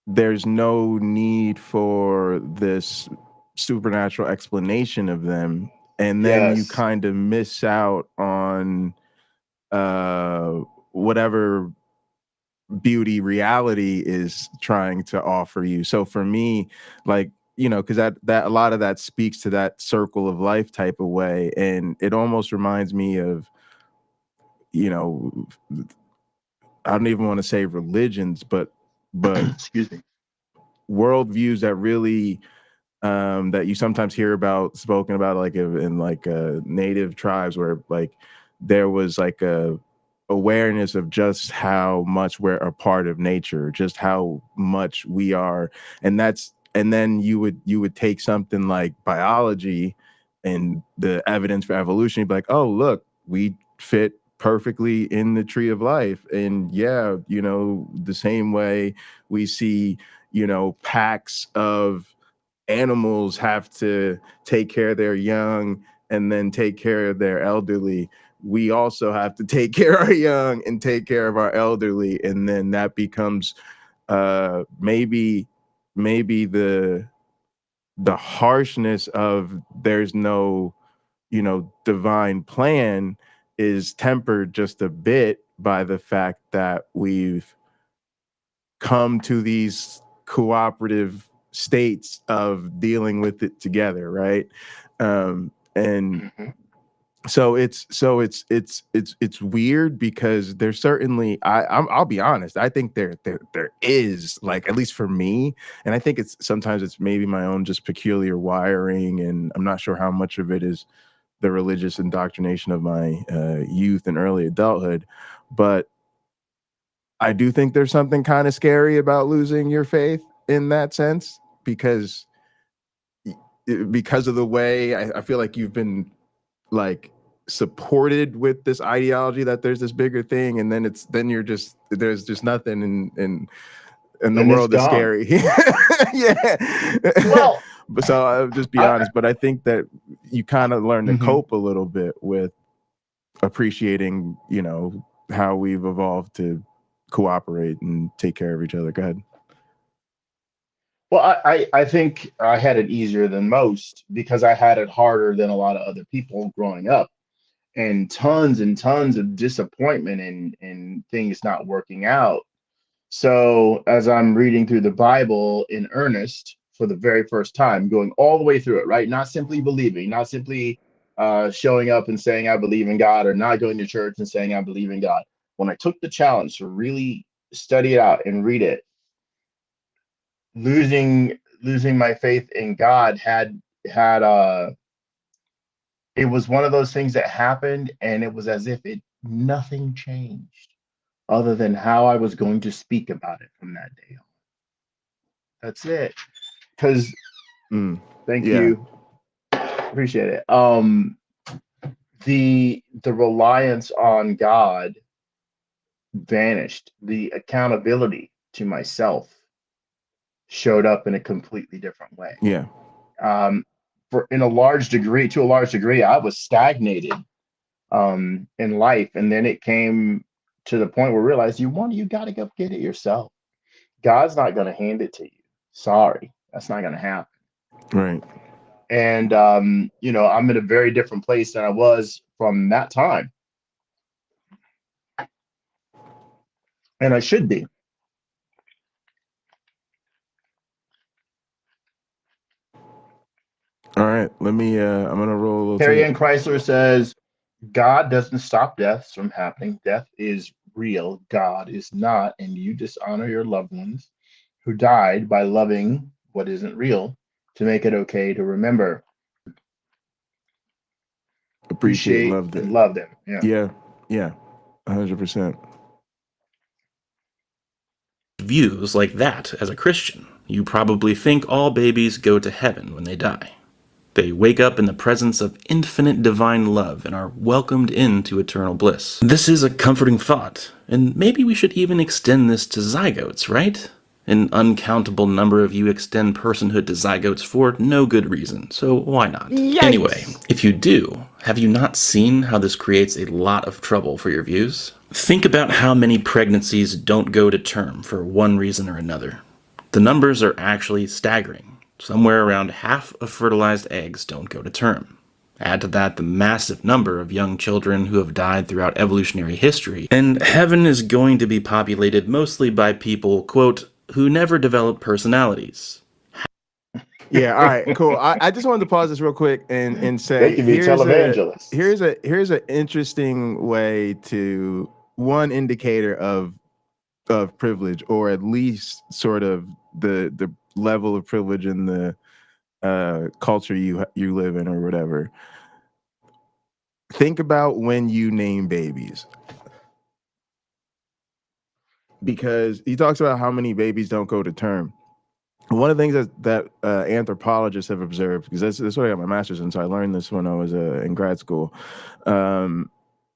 there's no need for this supernatural explanation of them, and then you Yes. kind of miss out on uh whatever beauty reality is trying to offer you. So for me, like you know, because that a lot of that speaks to that circle of life type of way, and it almost reminds me of, you know, I don't even want to say religions, but excuse me, worldviews that really that you sometimes hear about spoken about, like in like native tribes, where like there was like a awareness of just how much we're a part of nature, just how much we are, and then you would take something like biology and the evidence for evolution, you'd be like, oh look, we fit perfectly in the tree of life. And yeah, you know, the same way we see, you know, packs of animals have to take care of their young and then take care of their elderly, we also have to take care of our young and take care of our elderly. And then that becomes maybe the harshness of there's no, you know, divine plan is tempered just a bit by the fact that we've come to these cooperative states of dealing with it together, right? And it's weird, because there's certainly, I'll be honest, I think there is, like, at least for me, and I think it's sometimes it's maybe my own just peculiar wiring, and I'm not sure how much of it is the religious indoctrination of my youth and early adulthood, but I do think there's something kind of scary about losing your faith in that sense, because of the way I feel like you've been like supported with this ideology that there's this bigger thing, and then there's just nothing, and the then it's world is gone. scary. Yeah. Well, But so I'll just be honest, but I think that you kind of learn to cope a little bit with appreciating, you know, how we've evolved to cooperate and take care of each other. Go ahead. Well, I think I had it easier than most because I had it harder than a lot of other people growing up, and tons of disappointment and things not working out. So as I'm reading through the Bible in earnest for the very first time, going all the way through it, right? Not simply believing, not simply showing up and saying I believe in God, or not going to church and saying I believe in God. When I took the challenge to really study it out and read it, losing my faith in God had it was one of those things that happened, and it was as if nothing changed other than how I was going to speak about it from that day on. That's it. Because thank Yeah. you. Appreciate it. The reliance on God vanished. The accountability to myself showed up in a completely different way. Yeah. To a large degree, I was stagnated in life, and then it came to the point where I realized you got to go get it yourself. God's not going to hand it to you. Sorry, that's not going to happen. Right. And you know, I'm in a very different place than I was from that time, and I should be. All right, let me I'm gonna roll a little Harry tape. Ann Chrysler says God doesn't stop deaths from happening. Death is real. God is not, and you dishonor your loved ones who died by loving what isn't real to make it okay to remember, Appreciate and love them. Yeah, 100%. Views like that as a Christian. You probably think all babies go to heaven when they die. They wake up in the presence of infinite divine love and are welcomed into eternal bliss. This is a comforting thought, and maybe we should even extend this to zygotes, right? An uncountable number of you extend personhood to zygotes for no good reason, so why not? Yikes. Anyway, if you do, have you not seen how this creates a lot of trouble for your views? Think about how many pregnancies don't go to term for one reason or another. The numbers are actually staggering. Somewhere around half of fertilized eggs don't go to term. Add to that the massive number of young children who have died throughout evolutionary history, and heaven is going to be populated mostly by people, quote, who never develop personalities. Yeah, all right, cool. I just wanted to pause this real quick and They say can be televangelists. here's an interesting way to one indicator of privilege, or at least sort of the level of privilege in the culture you live in or whatever. Think about when you name babies, because he talks about how many babies don't go to term. One of the things that anthropologists have observed, because that's what I got my master's in, so I learned this when I was in grad school,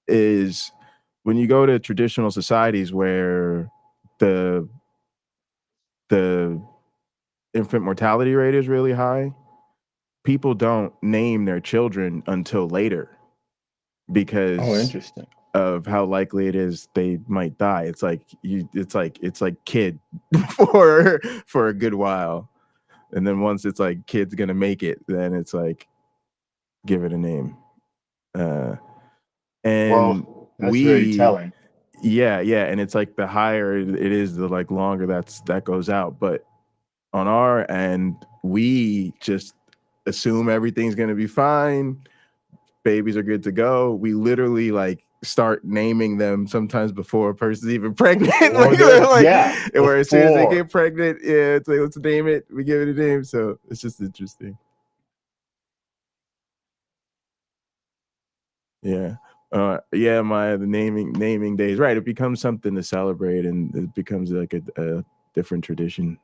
is when you go to traditional societies where the infant mortality rate is really high, people don't name their children until later Oh, because interesting. of how likely it is they might die. It's like it's like kid for a good while. And then once it's like kid's gonna make it, then it's like give it a name. And Well, that's very we telling. yeah, and it's like the higher it is, the like longer that goes out. But on our end, we just assume everything's gonna be fine. Babies are good to go. We literally like start naming them sometimes before a person's even pregnant. Or Where as soon as they before. get pregnant, yeah, it's like let's name it. We give it a name. So it's just interesting. Yeah. The naming days. Right. It becomes something to celebrate, and it becomes like a different tradition.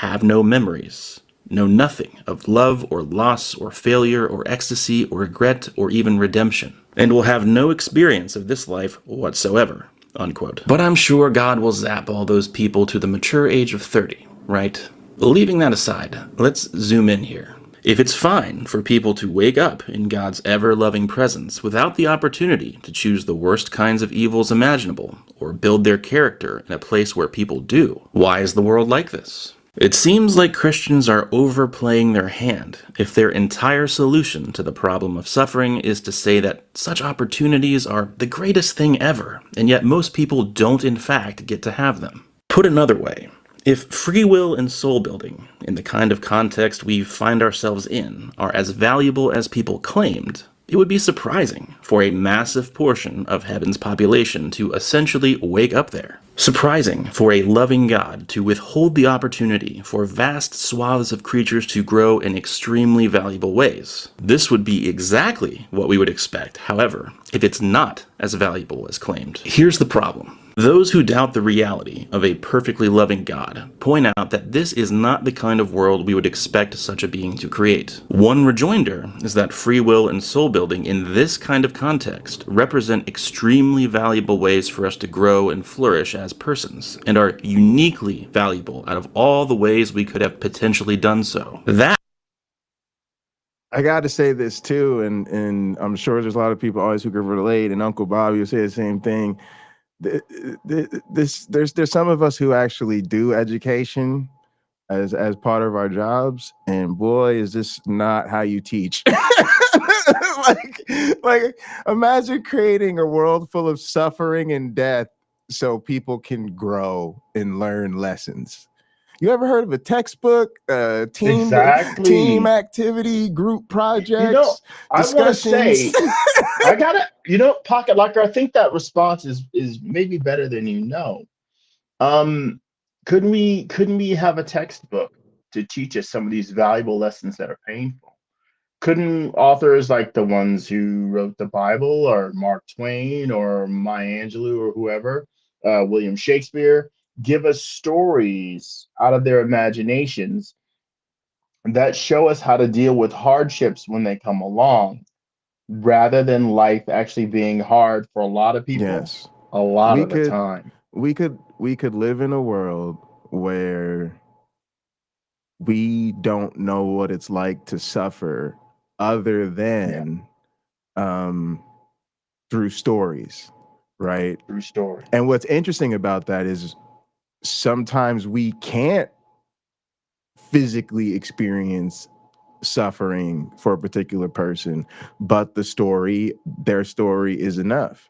Have no memories, know nothing of love or loss or failure or ecstasy or regret or even redemption, and will have no experience of this life whatsoever, unquote. But I'm sure God will zap all those people to the mature age of 30, right? Leaving that aside, let's zoom in here. If it's fine for people to wake up in God's ever-loving presence without the opportunity to choose the worst kinds of evils imaginable, or build their character in a place where people do, why is the world like this? It seems like Christians are overplaying their hand if their entire solution to the problem of suffering is to say that such opportunities are the greatest thing ever, and yet most people don't in fact get to have them. Put another way, if free will and soul building, in the kind of context we find ourselves in, are as valuable as people claimed, it would be surprising for a massive portion of heaven's population to essentially wake up there. Surprising for a loving God to withhold the opportunity for vast swaths of creatures to grow in extremely valuable ways. This would be exactly what we would expect, however, if it's not as valuable as claimed. Here's the problem. Those who doubt the reality of a perfectly loving God point out that this is not the kind of world we would expect such a being to create. One rejoinder is that free will and soul building in this kind of context represent extremely valuable ways for us to grow and flourish as persons, and are uniquely valuable out of all the ways we could have potentially done so. That I got to say this too, and I'm sure there's a lot of people always who can relate, and Uncle Bobby will say the same thing. There's some of us who actually do education as part of our jobs, and boy, is this not how you teach. like imagine creating a world full of suffering and death so people can grow and learn lessons. You ever heard of a textbook, team Exactly. activity, group You know, projects, I want to discussions? say, I gotta, Pocket Locker, I think that response is maybe better than you know. Um, couldn't we have a textbook to teach us some of these valuable lessons that are painful? Couldn't authors like the ones who wrote the Bible, or Mark Twain, or Maya Angelou, or whoever, William Shakespeare, give us stories out of their imaginations that show us how to deal with hardships when they come along, rather than life actually being hard for a lot of people Yes, a lot we of the could time. we could live in a world where we don't know what it's like to suffer other Yeah, than um through stories, right? true story. And what's interesting about that is sometimes we can't physically experience suffering for a particular person, but their story is enough.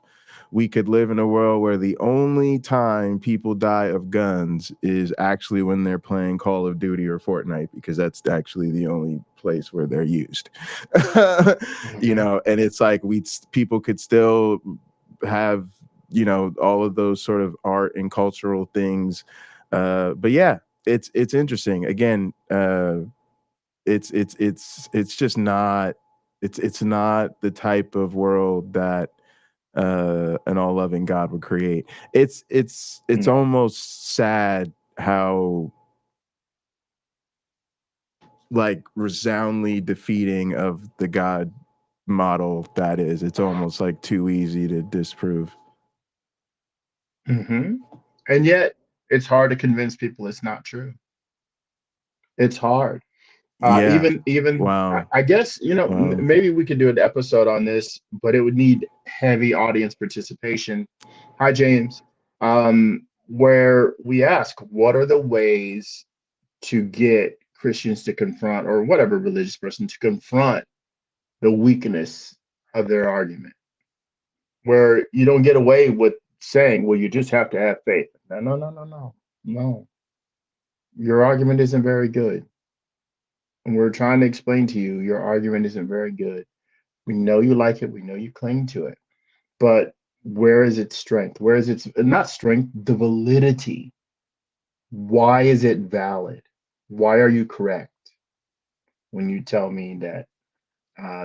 we could live in a world where the only time people die of guns is actually when they're playing Call of Duty or Fortnite, because that's actually the only place where they're used. You know, and it's like people could still have, you know, all of those sort of art and cultural things. But yeah, it's interesting. Again, it's just not, it's not the type of world that an all-loving God would create. It's almost sad how like resoundingly defeating of the God model that is. It's almost like too easy to disprove. And yet it's hard to convince people it's not true. It's hard. Yeah. Even Wow. I guess, you know, Wow. maybe we could do an episode on this, but it would need heavy audience participation. Hi, James. Where we ask, what are the ways to get Christians to confront, or whatever religious person to confront, the weakness of their argument, where you don't get away with saying, well, you just have to have faith. No. Your argument isn't very good. And we're trying to explain to you, your argument isn't very good. We know you like it. We know you cling to it. But where is its strength? Where is its, not strength, the validity? Why is it valid? Why are you correct when you tell me that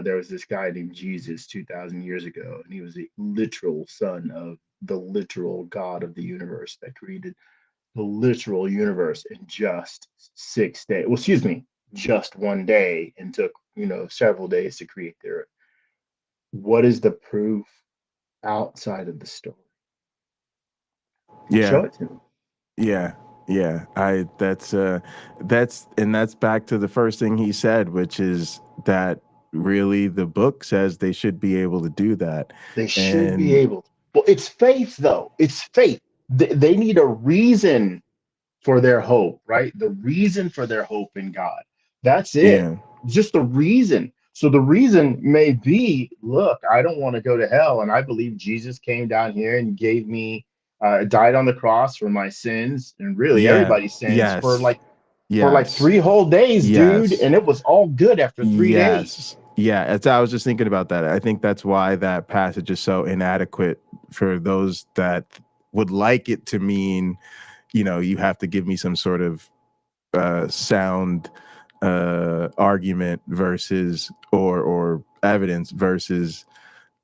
there was this guy named Jesus 2,000 years ago, and he was the literal son of the literal God of the universe that created the literal universe in just 6 days? Well, excuse me, just one day, and took, you know, several days to create the earth. What is the proof outside of the story? Yeah. Show it to me. Yeah. That's back to the first thing he said, which is that really the book says they should be able to do that. They should be able. Well, it's faith, though. It's faith. They need a reason for their hope, right? The reason for their hope in God. That's it. Yeah. Just the reason. So the reason may be, look, I don't want to go to hell, and I believe Jesus came down here and gave me, died on the cross for my sins, and really everybody's sins, for like 3 whole days, dude, and it was all good after 3 days. Yeah, I was just thinking about that. I think that's why that passage is so inadequate for those that would like it to mean, you know, you have to give me some sort of sound argument versus or evidence versus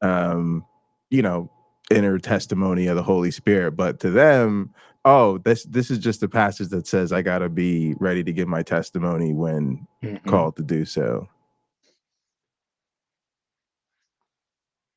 you know, inner testimony of the Holy Spirit. But to them, oh, this is just a passage that says I gotta be ready to give my testimony when called to do so.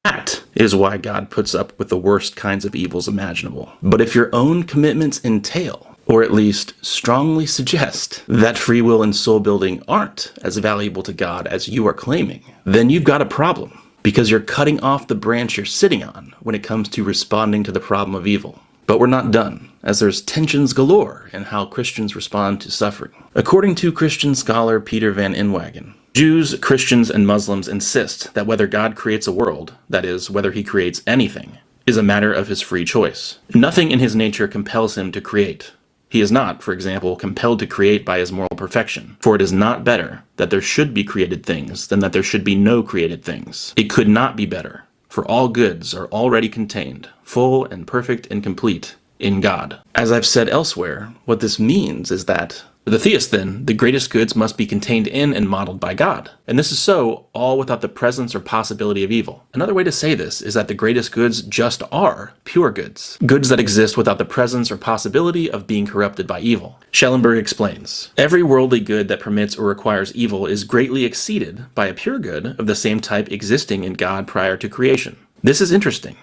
That is why God puts up with the worst kinds of evils imaginable. But if your own commitments entail, or at least strongly suggest, that free will and soul building aren't as valuable to God as you are claiming, then you've got a problem, because you're cutting off the branch you're sitting on when it comes to responding to the problem of evil. But we're not done, as there's tensions galore in how Christians respond to suffering. According to Christian scholar Peter van Inwagen, Jews, Christians, and Muslims insist that whether God creates a world, that is, whether he creates anything, is a matter of his free choice. Nothing in his nature compels him to create. He is not, for example, compelled to create by his moral perfection, for it is not better that there should be created things than that there should be no created things. It could not be better, for all goods are already contained, full and perfect and complete, in God. As I've said elsewhere, what this means is that the theist, then, the greatest goods must be contained in and modeled by God. And this is so, all without the presence or possibility of evil. Another way to say this is that the greatest goods just are pure goods. Goods that exist without the presence or possibility of being corrupted by evil. Schellenberg explains, every worldly good that permits or requires evil is greatly exceeded by a pure good of the same type existing in God prior to creation. This is interesting.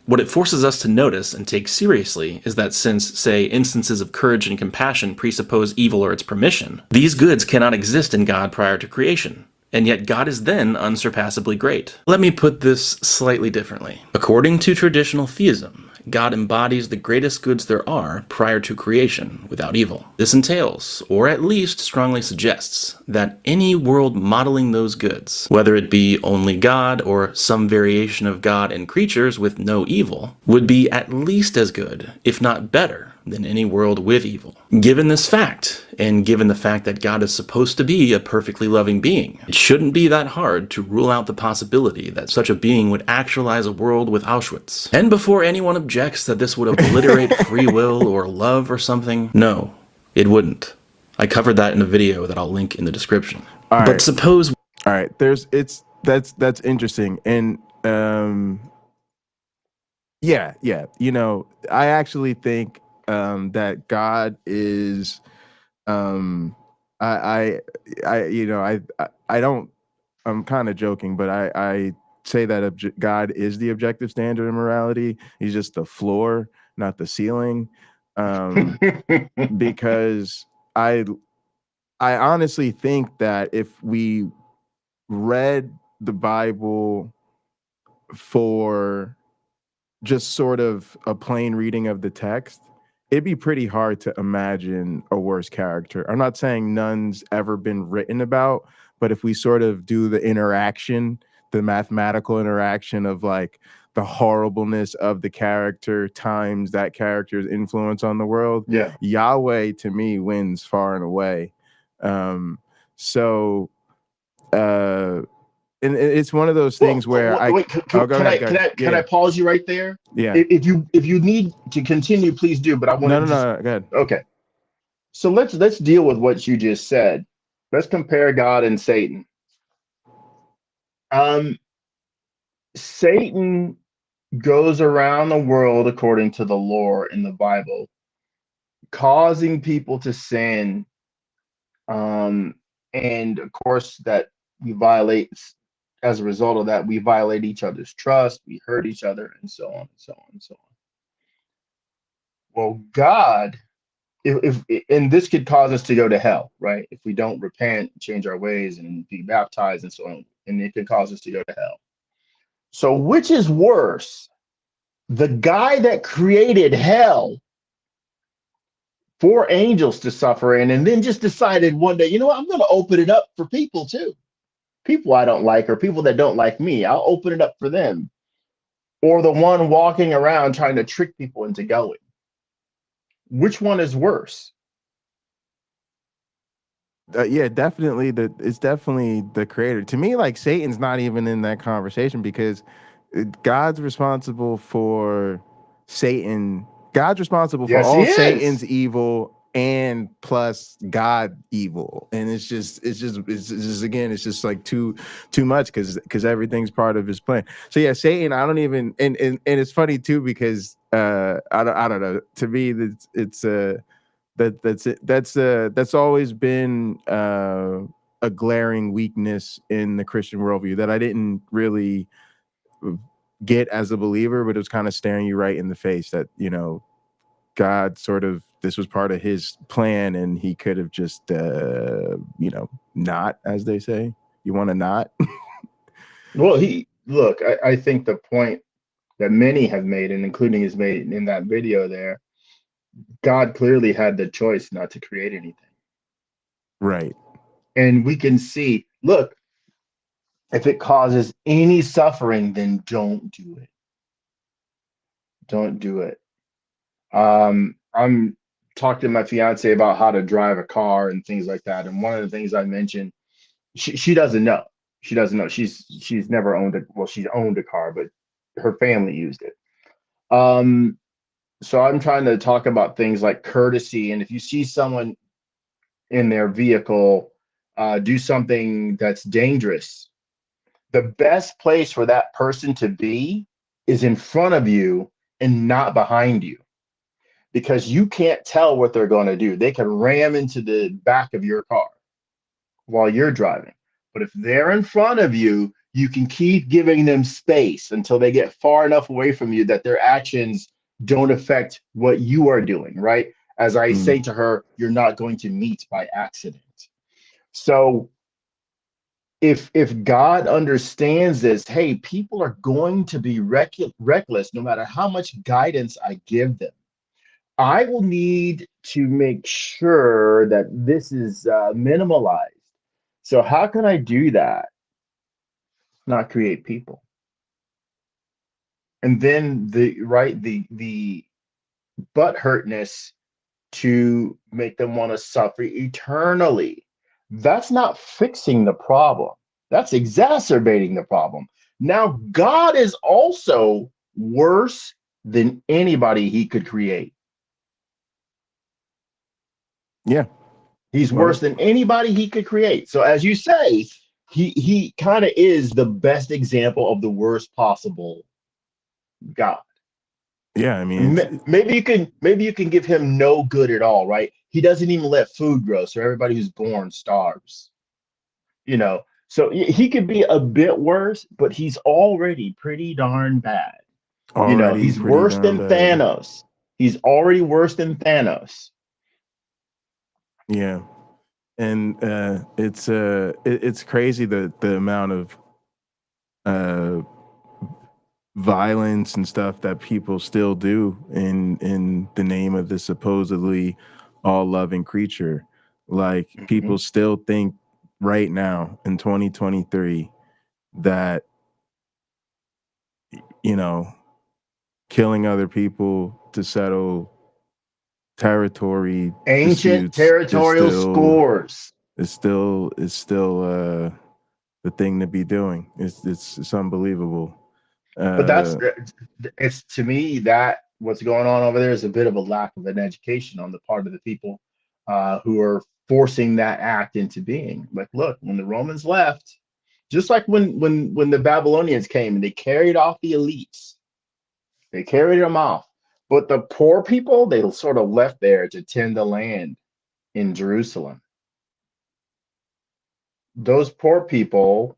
What it forces us to notice and take seriously is that since, say, instances of courage and compassion presuppose evil or its permission, these goods cannot exist in God prior to creation, and yet God is then unsurpassably great. Let me put this slightly differently. According to traditional theism, God embodies the greatest goods there are prior to creation without evil. This entails, or at least strongly suggests, that any world modeling those goods, whether it be only God or some variation of God and creatures with no evil, would be at least as good, if not better, than any world with evil. Given this fact, and given the fact that God is supposed to be a perfectly loving being, it shouldn't be that hard to rule out the possibility that such a being would actualize a world with Auschwitz. And before anyone objects that this would obliterate free will or love or something, no, it wouldn't. I covered that in a video that I'll link in the description. All right. But suppose... All right, that's interesting. And yeah, you know, I actually think that God is I you know, I don't, I'm kind of joking, but I say that God is the objective standard of morality. He's just the floor, not the ceiling. Because I honestly think that if we read the Bible for just sort of a plain reading of the text, it'd be pretty hard to imagine a worse character. I'm not saying none's ever been written about, but if we sort of do the interaction, the mathematical interaction of like the horribleness of the character times that character's influence on the world, Yeah. Yahweh to me wins far and away. So and it's one of those things where Can I pause you right there? Yeah. If you need to continue, please do. But I want No, go ahead. Okay. So let's deal with what you just said. Let's compare God and Satan. Satan goes around the world according to the lore in the Bible, causing people to sin. And of course that we violate, as a result of that, we violate each other's trust, we hurt each other, and so on and so on and so on. Well, God, if and this could cause us to go to hell, right? If we don't repent, change our ways, and be baptized and so on, and it could cause us to go to hell. So which is worse? The guy that created hell for angels to suffer in, and then just decided one day, you know what, I'm going to open it up for people too. People I don't like, or people that don't like me, I'll open it up for them. Or the one walking around trying to trick people into going. Which one is worse? Yeah, definitely. It's definitely the creator. To me, like Satan's not even in that conversation because God's responsible for Satan. God's responsible for all Satan's evil and plus God evil, and it's just again, it's just like too much because everything's part of his plan. So yeah, Satan. I don't even and it's funny too because I don't know. To me, that's always been a glaring weakness in the Christian worldview that I didn't really get as a believer, but it was kind of staring you right in the face that, you know, God sort of, this was part of his plan and he could have just, you know, not, as they say. You want to not? Well, I think the point that many have made, and including is made in that video there, God clearly had the choice not to create anything. Right. And we can see, look, if it causes any suffering, then don't do it. Don't do it. I'm talking to my fiance about how to drive a car and things like that. And one of the things I mentioned, she doesn't know. She doesn't know. She's never owned she owned a car, but her family used it. So I'm trying to talk about things like courtesy. And if you see someone in their vehicle do something that's dangerous, the best place for that person to be is in front of you and not behind you, because you can't tell what they're going to do. They could ram into the back of your car while you're driving. But if they're in front of you, you can keep giving them space until they get far enough away from you that their actions don't affect what you are doing, right? As I say to her, you're not going to meet by accident. So if God understands this, hey, people are going to be reckless no matter how much guidance I give them. I will need to make sure that this is minimalized. So how can I do that? Not create people. And then the butt hurtness to make them want to suffer eternally. That's not fixing the problem. That's exacerbating the problem. Now, God is also worse than anybody he could create. Yeah. He's Well, worse than anybody he could create. So as you say, he kind of is the best example of the worst possible God. yeah, I mean, Maybe you can give him no good at all, right? He doesn't even let food grow, so everybody who's born starves. You know, so he could be a bit worse, but he's already pretty darn bad. You know, already he's pretty worse darn than bad. Thanos. He's already worse than Thanos. Yeah. And it's crazy the amount of uh violence and stuff that people still do in the name of the supposedly all-loving creature. Like, people still think right now in 2023 that, you know, killing other people to settle territory Ancient disputes territorial scores. is still the thing to be doing. It's unbelievable. But that's Uh, it's to me that what's going on over there is a bit of a lack of an education on the part of the people who are forcing that act into being. Like, look, when the Romans left, just like when the Babylonians came and they carried off the elites, they carried them off. But the poor people, they sort of left there to tend the land in Jerusalem. Those poor people,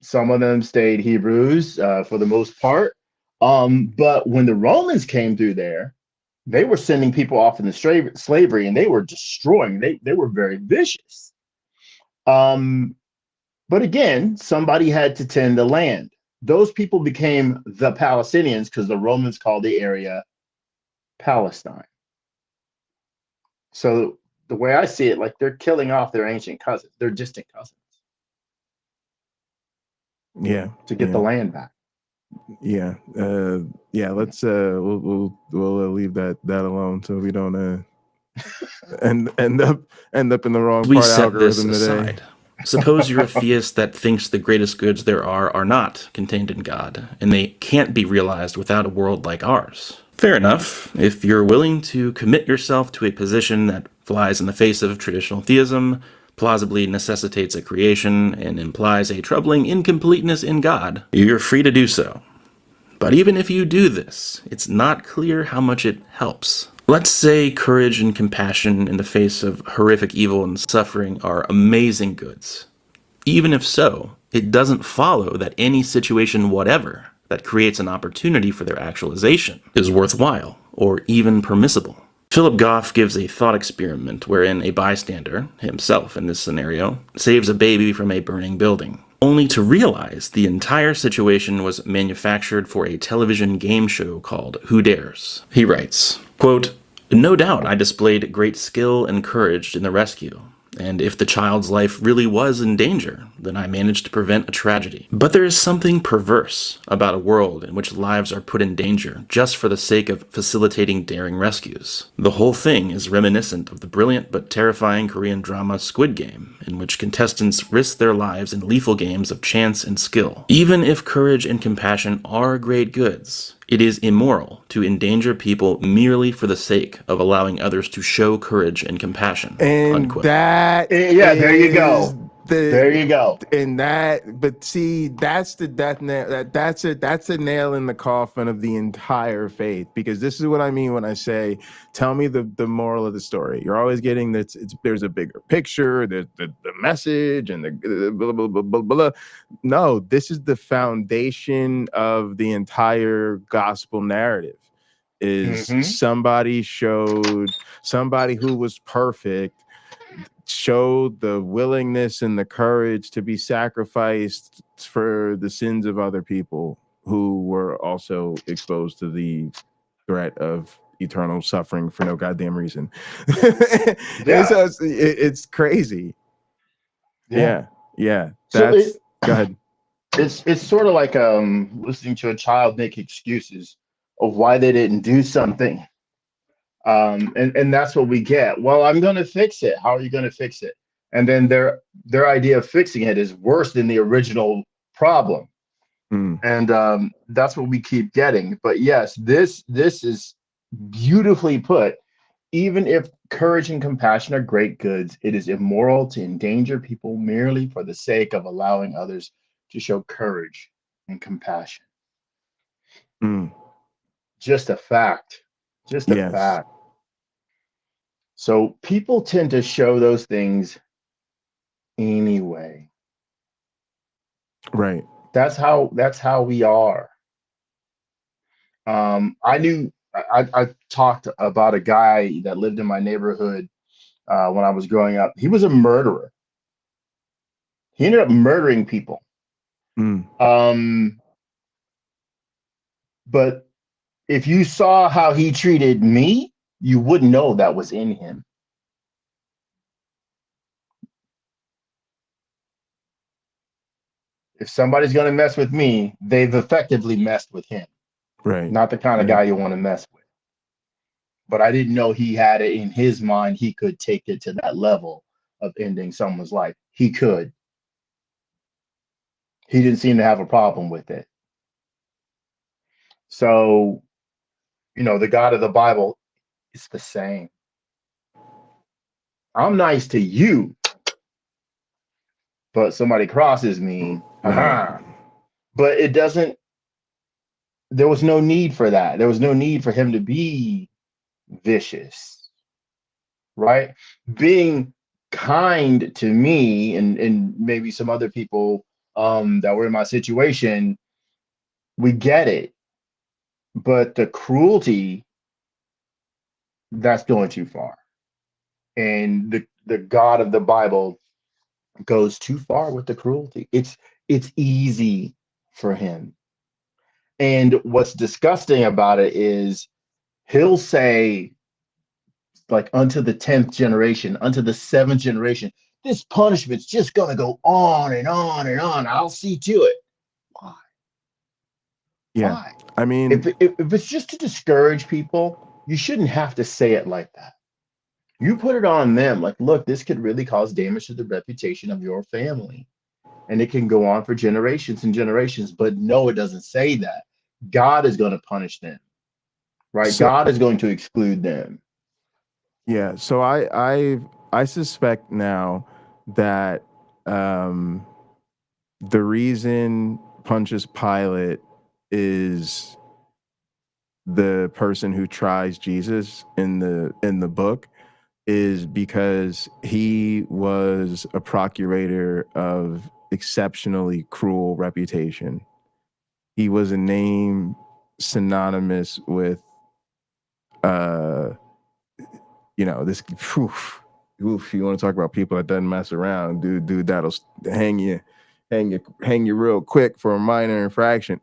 some of them stayed Hebrews for the most part. But when the Romans came through there, they were sending people off into slavery and they were destroying. They were very vicious. But again, somebody had to tend the land. Those people became the Palestinians because the Romans called the area Palestine. So the way I see it, like, they're killing off their ancient cousins, their distant cousins, yeah, to get the land back. yeah, Let's we'll leave that alone so we don't end up in the wrong We part of set this algorithm today. aside. Suppose you're a theist that thinks the greatest goods there are not contained in God, and they can't be realized without a world like ours. Fair enough. If you're willing to commit yourself to a position that flies in the face of traditional theism, plausibly necessitates a creation, and implies a troubling incompleteness in God, you're free to do so. But even if you do this, it's not clear how much it helps. Let's say courage and compassion in the face of horrific evil and suffering are amazing goods. Even if so, it doesn't follow that any situation whatever that creates an opportunity for their actualization is worthwhile or even permissible. Philip Goff gives a thought experiment wherein a bystander, himself in this scenario, saves a baby from a burning building, only to realize the entire situation was manufactured for a television game show called Who Dares. He writes, quote, "No doubt I displayed great skill and courage in the rescue, and if the child's life really was in danger, then I managed to prevent a tragedy. But there is something perverse about a world in which lives are put in danger just for the sake of facilitating daring rescues. The whole thing is reminiscent of the brilliant but terrifying Korean drama Squid Game, in which contestants risk their lives in lethal games of chance and skill. Even if courage and compassion are great goods, it is immoral to endanger people merely for the sake of allowing others to show courage and compassion." And unquote. that There you go. There you go. And that, but see, that's the death nail. That's a nail in the coffin of the entire faith. Because this is what I mean when I say, tell me the moral of the story. You're always getting that there's a bigger picture, there's the message, and the blah, blah, blah, blah, blah. No, this is the foundation of the entire gospel narrative. Is somebody showed somebody who was perfect showed the willingness and the courage to be sacrificed for the sins of other people who were also exposed to the threat of eternal suffering for no goddamn reason. And so it's crazy. Yeah. So Go ahead. It's sort of like listening to a child make excuses of why they didn't do something. And that's what we get. Well, I'm going to fix it. How are you going to fix it? And then their idea of fixing it is worse than the original problem. And that's what we keep getting. But yes, this is beautifully put. Even if courage and compassion are great goods, it is immoral to endanger people merely for the sake of allowing others to show courage and compassion. Just a fact. Just a fact. So people tend to show those things anyway. Right. That's how we are. I talked about a guy that lived in my neighborhood when I was growing up. He was a murderer. He ended up murdering people. But if you saw how he treated me, you wouldn't know that was in him. If somebody's going to mess with me, they've effectively messed with him. Right. Not the kind of guy you want to mess with. But I didn't know he had it in his mind. He could take it to that level of ending someone's life. He could. He didn't seem to have a problem with it. So, the God of the Bible is the same. I'm nice to you, but somebody crosses me. Right. But it doesn't. There was no need for that. There was no need for him to be vicious, right? Being kind to me and maybe some other people that were in my situation, we get it. But the cruelty, that's going too far. And the God of the Bible goes too far with the cruelty. It's easy for him. And what's disgusting about it is he'll say, like, unto the 10th generation, unto the 7th generation, this punishment's just going to go on and on and on. I'll see to it. Why? Yeah. Why? I mean, if it's just to discourage people, you shouldn't have to say it like that. You put it on them. Like, look, this could really cause damage to the reputation of your family. And it can go on for generations and generations. But no, it doesn't say that. God is going to punish them. Right? So, God is going to exclude them. Yeah. So I suspect now that the reason Pontius Pilate is the person who tries Jesus in the book is because he was a procurator of exceptionally cruel reputation. He was a name synonymous with this oof, you want to talk about people that doesn't mess around, dude that'll hang you real quick for a minor infraction,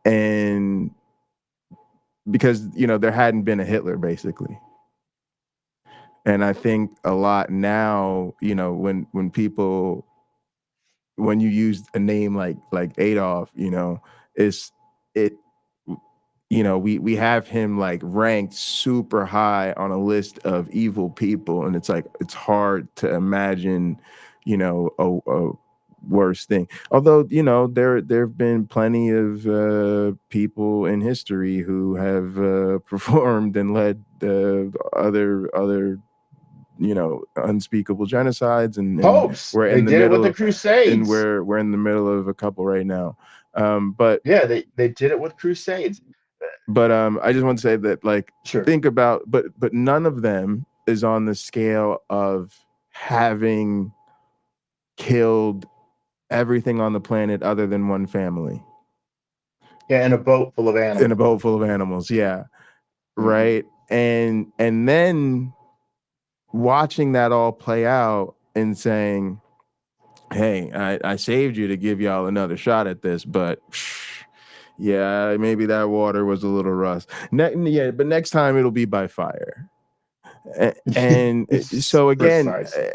and because there hadn't been a Hitler basically. And I think a lot now, when you use a name like Adolf, we have him like ranked super high on a list of evil people, and it's like it's hard to imagine, a worse thing. Although there have been plenty of people in history who have performed and led other unspeakable genocides, and Popes. we're They in the did middle it with the Crusades. and we're in the middle of a couple right now. But yeah, they did it with Crusades. But I just want to say that, like, Sure. think about, but none of them is on the scale of having killed everything on the planet other than one family. Yeah, in a boat full of animals. Yeah. Mm-hmm. Right. And then watching that all play out and saying, hey, I saved you to give y'all another shot at this, but yeah, maybe that water was a little rust. Yeah, but next time it'll be by fire. And so again, Precisely.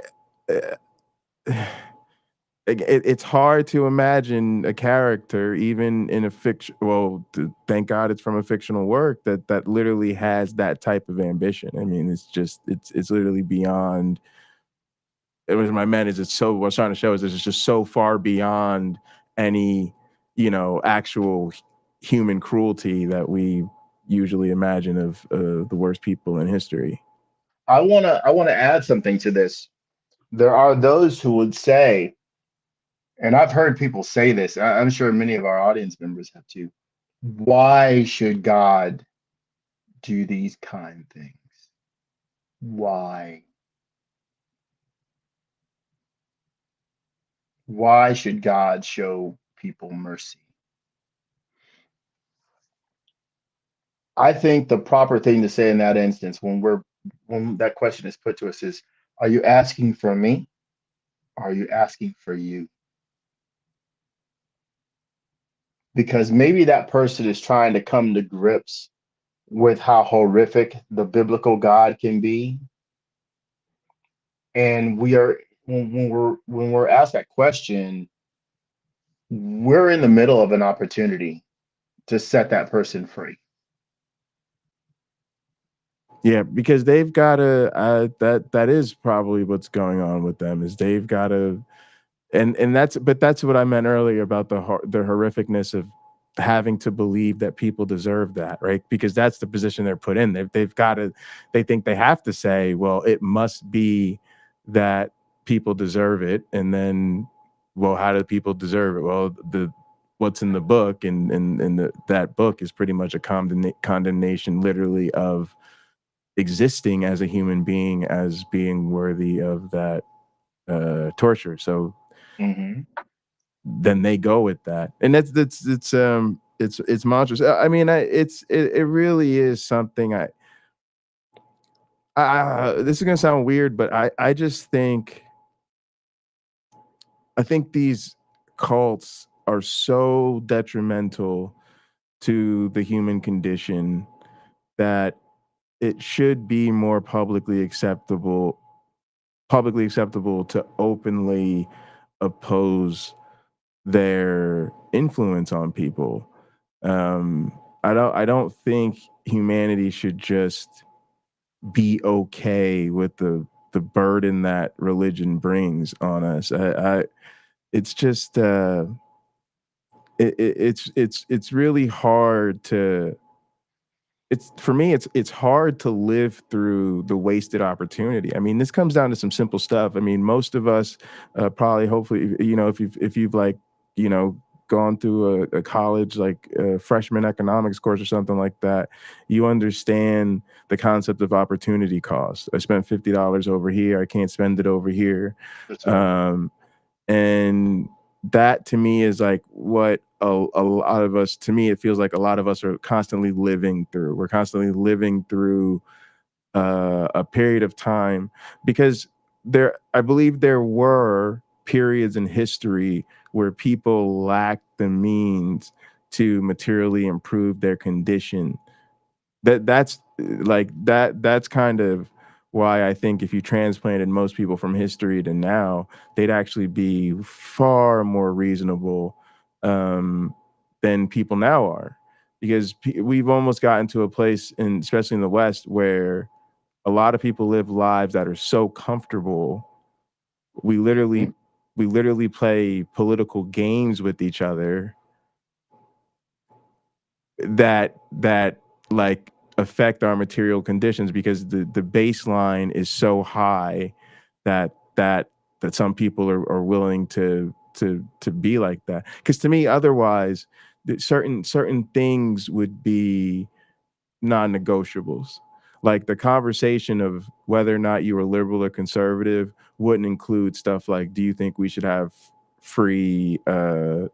It's hard to imagine a character, even in a fiction. Well, thank God it's from a fictional work that literally has that type of ambition. I mean, it's literally beyond. It was my man. Is it's so what I was trying to show is it's just so far beyond any actual human cruelty that we usually imagine of the worst people in history. I wanna add something to this. There are those who would say, and I've heard people say this, I'm sure many of our audience members have too. Why should God do these kind things? Why? Why should God show people mercy? I think the proper thing to say in that instance, when that question is put to us, is, are you asking for me? Or are you asking for you? Because maybe that person is trying to come to grips with how horrific the biblical God can be. And when we're asked that question, we're in the middle of an opportunity to set that person free. Yeah, because they've got to. That is probably what's going on with them. Is they've got to, and that's what I meant earlier about the horrificness of having to believe that people deserve that, right? Because that's the position they're put in. They've got to. They think they have to say, well, it must be that people deserve it, and then, well, how do people deserve it? Well, what's in the book, and that book is pretty much a condemnation, literally, of existing as a human being as being worthy of that torture. So then they go with that, and it's monstrous. I mean, it really is something. This is gonna sound weird, but I just think these cults are so detrimental to the human condition that it should be more publicly acceptable to openly oppose their influence on people. I don't think humanity should just be okay with the burden that religion brings on us. It's just it's really hard to. It's for me. It's hard to live through the wasted opportunity. I mean, this comes down to some simple stuff. I mean, most of us probably, hopefully, if you've like, gone through a college like a freshman economics course or something like that, you understand the concept of opportunity cost. I spent $50 over here. I can't spend it over here. And that to me is like what a lot of us, to me, it feels like a lot of us are constantly living through. We're constantly living through a period of time, because I believe there were periods in history where people lacked the means to materially improve their condition. That's kind of why I think if you transplanted most people from history to now, they'd actually be far more reasonable than people now are, because we've almost gotten to a place, especially in the West, where a lot of people live lives that are so comfortable. We literally play political games with each other that like affect our material conditions, because the baseline is so high that some people are willing to be like that. Because to me, otherwise, certain things would be non-negotiables. Like the conversation of whether or not you were liberal or conservative wouldn't include stuff like, do you think we should have free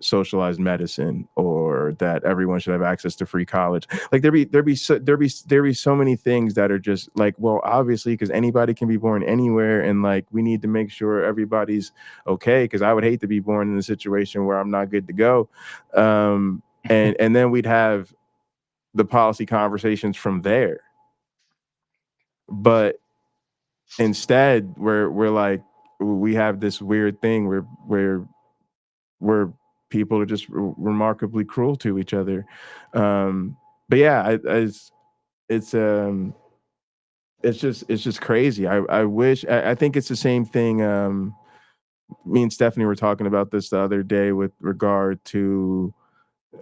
socialized medicine, or that everyone should have access to free college. Like there be so many things that are just like, well, obviously, because anybody can be born anywhere, and like we need to make sure everybody's okay, because I would hate to be born in a situation where I'm not good to go. And then we'd have the policy conversations from there. But instead, we're like, we have this weird thing where people are just remarkably cruel to each other. But yeah, it's just crazy. I wish, I think it's the same thing. Me and Stephanie were talking about this the other day with regard to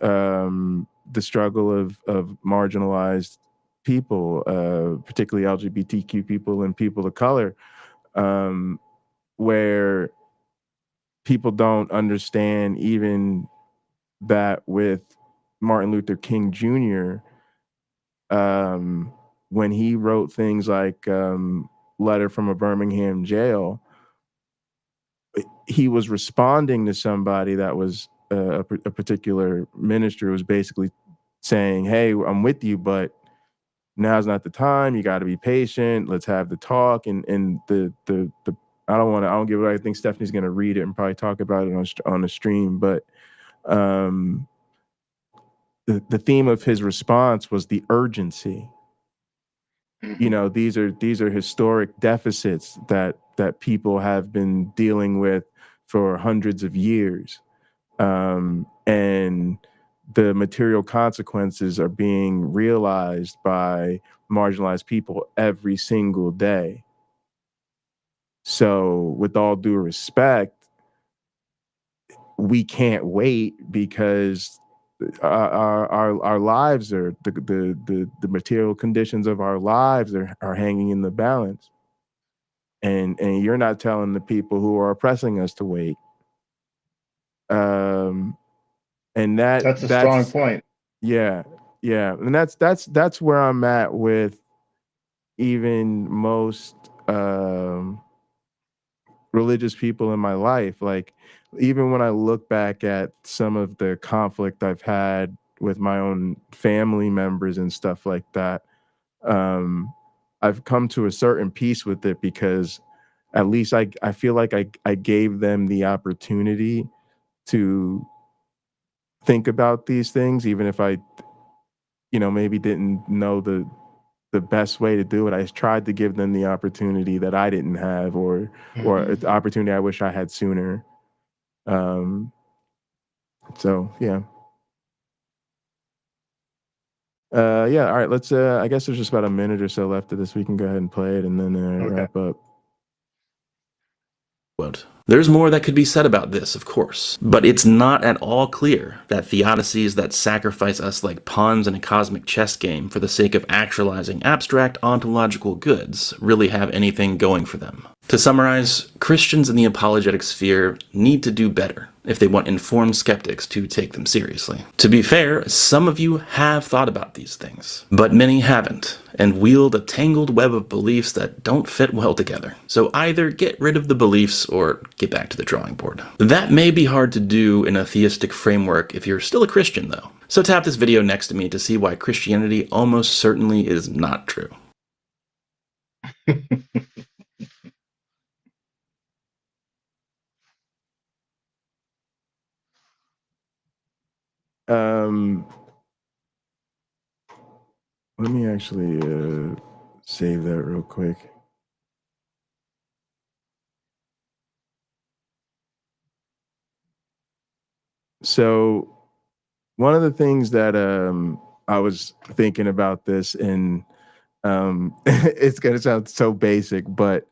the struggle of marginalized people, particularly LGBTQ people and people of color, where people don't understand even that with Martin Luther King Jr., when he wrote things like Letter from a Birmingham Jail, he was responding to somebody that was a particular minister, was basically saying, hey, I'm with you, but now's not the time. You got to be patient. Let's have the talk. And the I don't give it. I think Stephanie's going to read it and probably talk about it on the stream. But the theme of his response was the urgency. You know, these are historic deficits that people have been dealing with for hundreds of years, and the material consequences are being realized by marginalized people every single day. So, with all due respect, we can't wait, because our lives are the material conditions of our lives are hanging in the balance, and you're not telling the people who are oppressing us to wait. And That's a strong point. Yeah, and that's where I'm at with even most religious people in my life. Like, even when I look back at some of the conflict I've had with my own family members and stuff like that, I've come to a certain peace with it, because at least I feel like I gave them the opportunity to think about these things, even if I, maybe didn't know the best way to do it. I tried to give them the opportunity that I didn't have, or the opportunity I wish I had sooner. So yeah. Yeah, all right, let's I guess there's just about a minute or so left of this. We can go ahead and play it and then wrap up. There's more that could be said about this, of course, but it's not at all clear that theodicies that sacrifice us like pawns in a cosmic chess game for the sake of actualizing abstract ontological goods really have anything going for them. To summarize, Christians in the apologetic sphere need to do better if they want informed skeptics to take them seriously. To be fair, some of you have thought about these things, but many haven't, and wield a tangled web of beliefs that don't fit well together. So either get rid of the beliefs or get back to the drawing board. That may be hard to do in a theistic framework if you're still a Christian, though. So tap this video next to me to see why Christianity almost certainly is not true. Let me actually save that real quick. So one of the things that I was thinking about this, and it's gonna sound so basic, but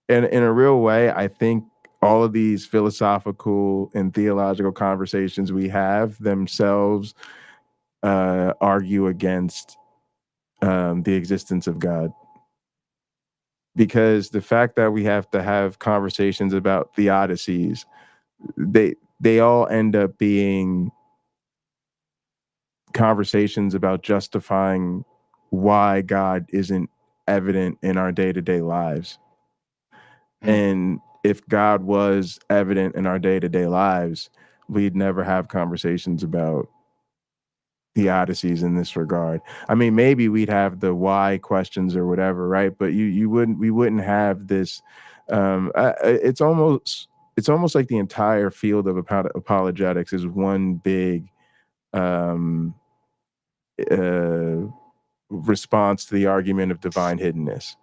in a real way, I think all of these philosophical and theological conversations we have themselves argue against the existence of God. Because the fact that we have to have conversations about theodicies, they all end up being conversations about justifying why God isn't evident in our day-to-day lives. And if God was evident in our day-to-day lives, we'd never have conversations about theodicies in this regard. I mean, maybe we'd have the why questions or whatever, right? But we wouldn't have this. It's almost like the entire field of apologetics is one big um, response to the argument of divine hiddenness,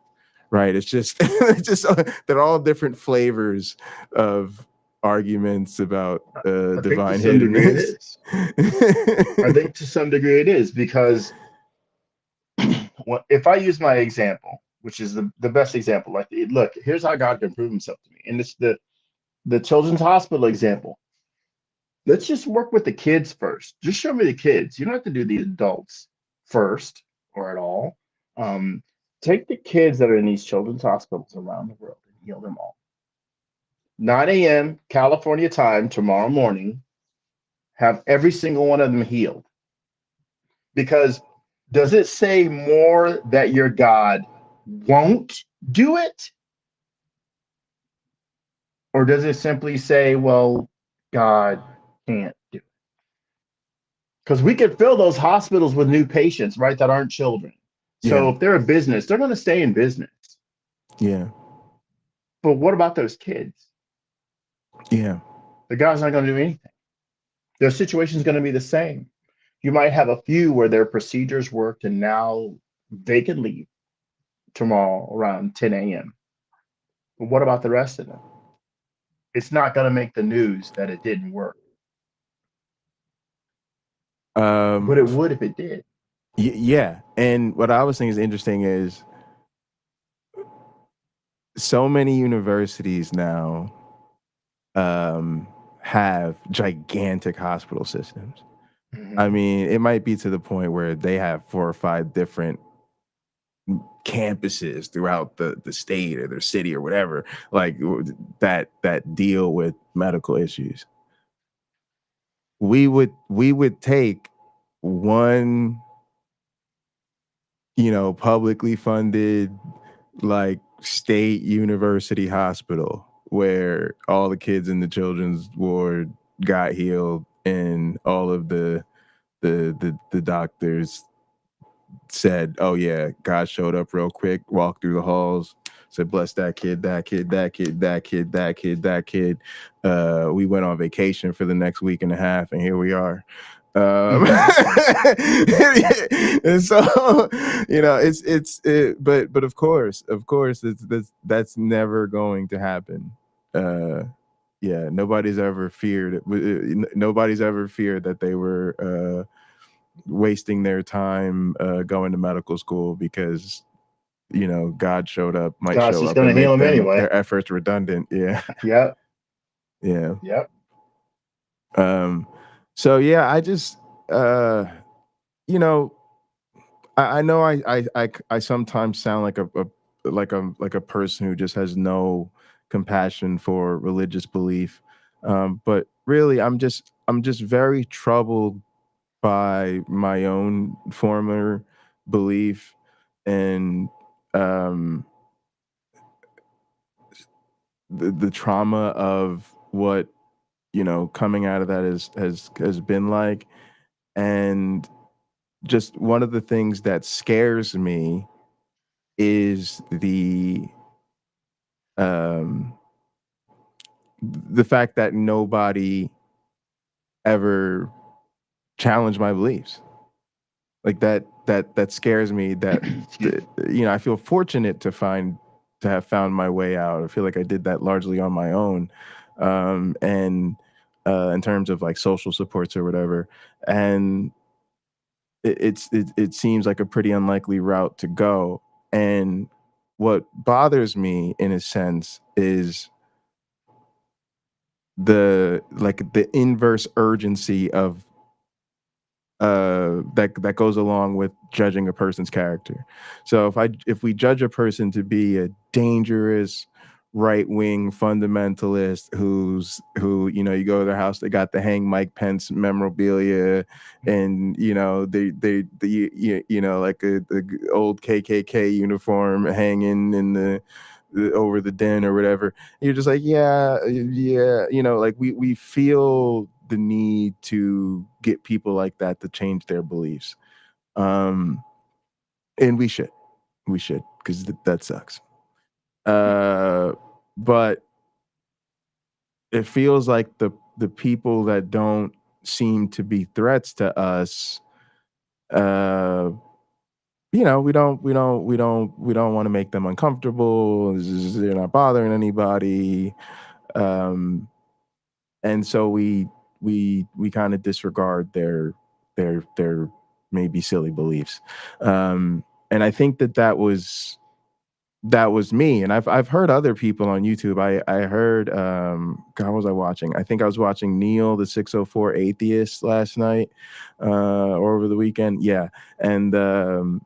right? It's just it's just they're all different flavors of arguments about I think to divine some degree it hiddenness. is. I think to some degree it is because if I use my example, which is the best example, like look, here's how God can prove himself to me. And it's the children's hospital example. Let's just work with the kids first. Just show me the kids. You don't have to do the adults first or at all. Um, take the kids that are in these children's hospitals around the world and heal them all. 9 a.m. California time tomorrow morning, have every single one of them healed. Because does it say more that your God won't do it? Or does it simply say, well, God can't do it? Because we could fill those hospitals with new patients, right, that aren't children. So Yeah. if they're a business, they're going to stay in business. Yeah. But what about those kids? Yeah. The God's not going to do anything. Their situation's going to be the same. You might have a few where their procedures worked and now they can leave tomorrow around 10 a.m. But what about the rest of them? It's not going to make the news that it didn't work. But it would if it did. Yeah. And what I was thinking is interesting is so many universities now have gigantic hospital systems. Mhm. I mean, it might be to the point where they have 4 or 5 different campuses throughout the state or their city or whatever, like that deal with medical issues. We would take one, publicly funded like state university hospital where all the kids in the children's ward got healed and all of the doctors said, oh yeah, God showed up real quick, walked through the halls, said, bless that kid, that kid, that kid, that kid, that kid, that kid. We went on vacation for the next week and a half, and here we are. And so, but of course, that's never going to happen. Yeah, nobody's ever feared that they were wasting their time going to medical school because God might God's show just up going and to heal make them anyway. their efforts redundant. Yeah. Yep. Yeah. Yep. So yeah, I just I know I sometimes sound like a person who just has no compassion for religious belief, but really I'm just very troubled by my own former belief and the trauma of what coming out of that has been like. And just one of the things that scares me is the fact that nobody ever challenged my beliefs. Like that scares me. That I feel fortunate to have found my way out. I feel like I did that largely on my own, and in terms of like social supports or whatever. And it seems like a pretty unlikely route to go. And what bothers me, in a sense, is the inverse urgency of that goes along with judging a person's character. So if we judge a person to be a dangerous right-wing fundamentalist who you go to their house, they got the hang Mike Pence memorabilia, and they like a old KKK uniform hanging in the over the den or whatever. You're just like, yeah, like we feel the need to get people like that to change their beliefs, and we should because that sucks. But it feels like the people that don't seem to be threats to us, we don't want to make them uncomfortable. They're not bothering anybody, and so we kind of disregard their maybe silly beliefs, and I think that was me. And I've heard other people on YouTube. I heard God, what was I watching? I think I was watching Neil the 604 Atheist last night, or over the weekend. Yeah. And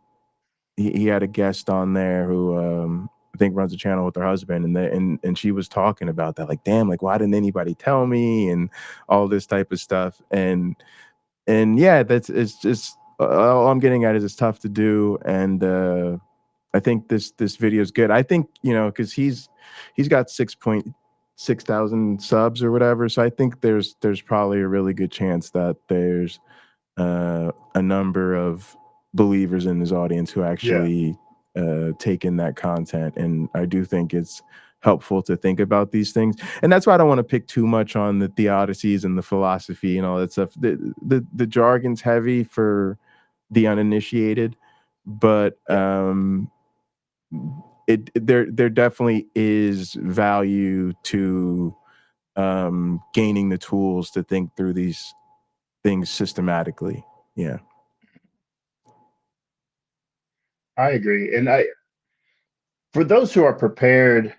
he had a guest on there who I think runs a channel with her husband, and she was talking about that, like, damn, like, why didn't anybody tell me, and all this type of stuff. And yeah, it's just all I'm getting at is it's tough to do. And I think this video is good. I think, because he's got 6.6 thousand subs or whatever. So I think there's probably a really good chance that there's a number of believers in his audience who actually take in that content. And I do think it's helpful to think about these things. And that's why I don't want to pick too much on the theodicies and the philosophy and all that stuff. The jargon's heavy for the uninitiated, but there definitely is value to gaining the tools to think through these things systematically. Yeah. I agree. And for those who are prepared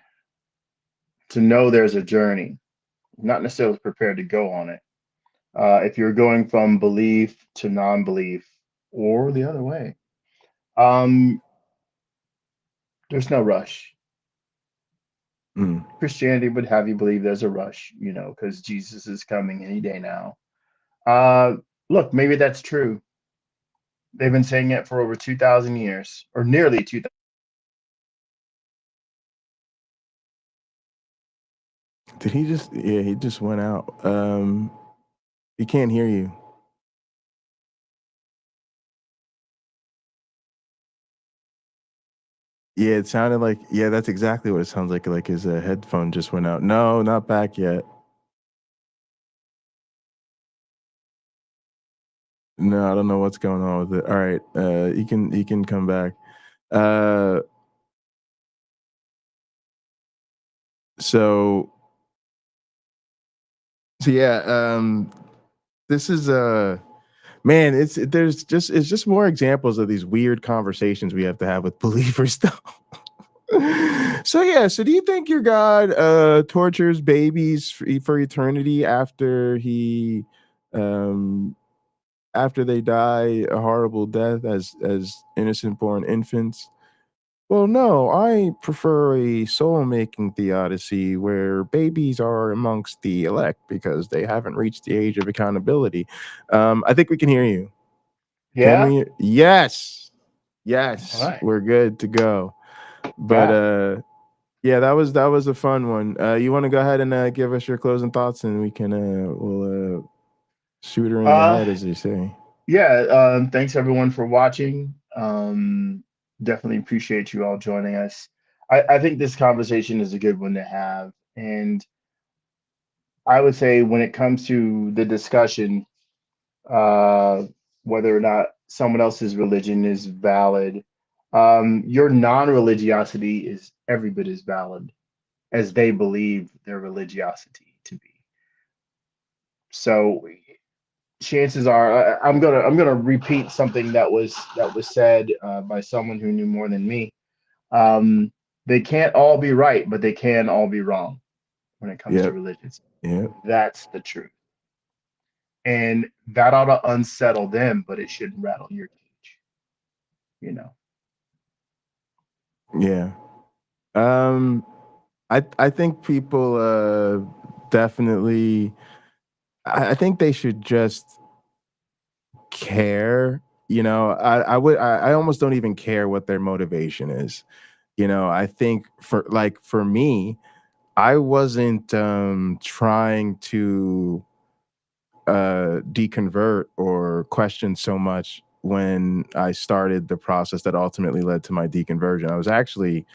to know there's a journey, not necessarily prepared to go on it, if you're going from belief to non-belief or the other way, there's no rush. Christianity would have you believe there's a rush, because Jesus is coming any day now. Look, maybe that's true. They've been saying it for over 2,000 years, or nearly 2,000. Did he just? Yeah, he just went out. He can't hear you. Yeah, it sounded like, yeah, that's exactly what it sounds like. Like his headphone just went out. No, not back yet. No, I don't know what's going on with it. All right, he can come back. So yeah, this is man, it's just more examples of these weird conversations we have to have with believers though. So yeah, so do you think your God tortures babies for eternity after after they die a horrible death as innocent born infants? Well, no, I prefer a soul-making theodicy where babies are amongst the elect because they haven't reached the age of accountability. I think we can hear you. Can Yeah. we? Yes. All Yes, right. we're good to go. But yeah, that was a fun one. You want to go ahead and give us your closing thoughts, and we can we'll shoot her in the Uh, head, as they say. yeah. Thanks everyone for watching. Definitely appreciate you all joining us. I think this conversation is a good one to have, and I would say when it comes to the discussion, uh, whether or not someone else's religion is valid, your non-religiosity is every bit as valid as they believe their religiosity to be. So chances are, I'm gonna repeat something that was said by someone who knew more than me. Um, they can't all be right, but they can all be wrong when it comes to Yep. religions. Yep. That's the truth. And that ought to unsettle them, but it shouldn't rattle your cage, you know. Yeah. I think people definitely. I think they should just care. I almost don't even care what their motivation is. I think for me, I wasn't trying to deconvert or question so much when I started the process that ultimately led to my deconversion. I was actually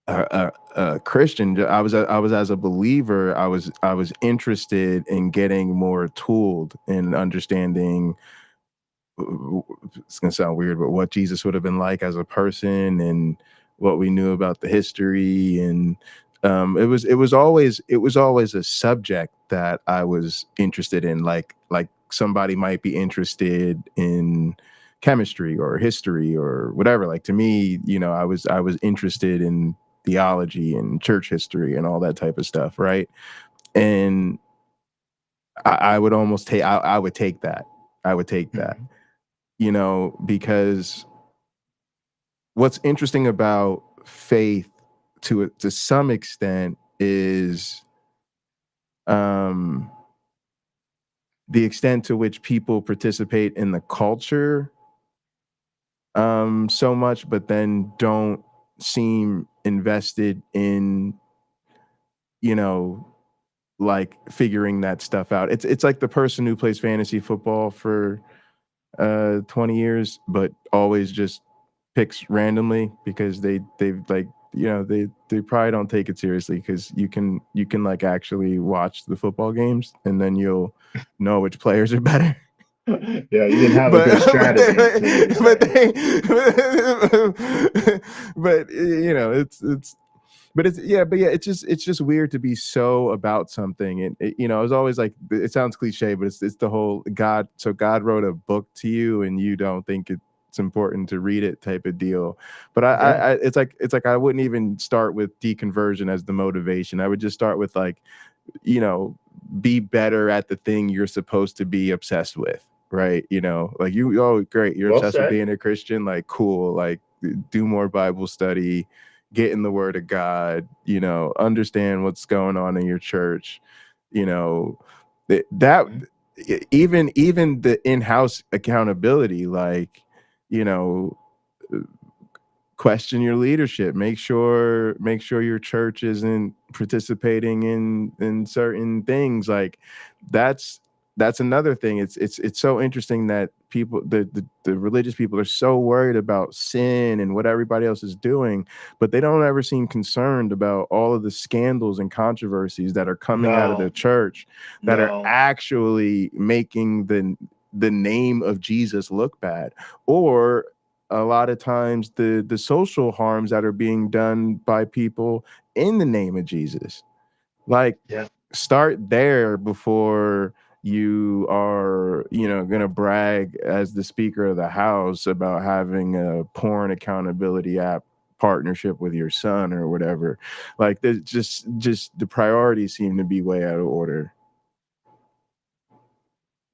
a Christian. I was as a believer. I was interested in getting more tooled in understanding. It's gonna sound weird, but what Jesus would have been like as a person, and what we knew about the history, and it was always a subject that I was interested in. Like somebody might be interested in chemistry or history or whatever. Like to me, I was interested in theology and church history and all that type of stuff, right? And I would almost take I would take that. I would take that, Mhm. because what's interesting about faith to some extent is um the extent to which people participate in the culture so much, but then don't seem invested in, you know, like figuring that stuff out. It's like the person who plays fantasy football for 20 years, but always just picks randomly because they've like, they probably don't take it seriously, because you can like actually watch the football games and then you'll know which players are better. Yeah, you didn't have a but good but strategy, is what you're but saying. they, but it's but it's just weird to be so about something. And it's always like, it sounds cliche, but it's the whole God wrote a book to you and you don't think it's important to read it type of deal. But Yeah. it's like I wouldn't even start with deconversion as the motivation. I would just start with like, you know be better at the thing you're supposed to be obsessed with, right? Like, oh great, you're Well obsessed with said. being a Christian, like cool, like do more Bible study, get in the word of God, understand what's going on in your church, you know that Mhm. even the in-house accountability, like, you know question your leadership, make sure your church isn't participating in certain things. Like, that's that's another thing. It's so interesting that people, the religious people, are so worried about sin and what everybody else is doing, but they don't ever seem concerned about all of the scandals and controversies that are coming out of the No, church, that are no. actually making the name of Jesus look bad, or a lot of times the social harms that are being done by people in the name of Jesus. Like, Yeah. start there before you are, going to brag as the Speaker of the House about having a porn accountability app partnership with your son or whatever. Like, there's just the priorities seem to be way out of order.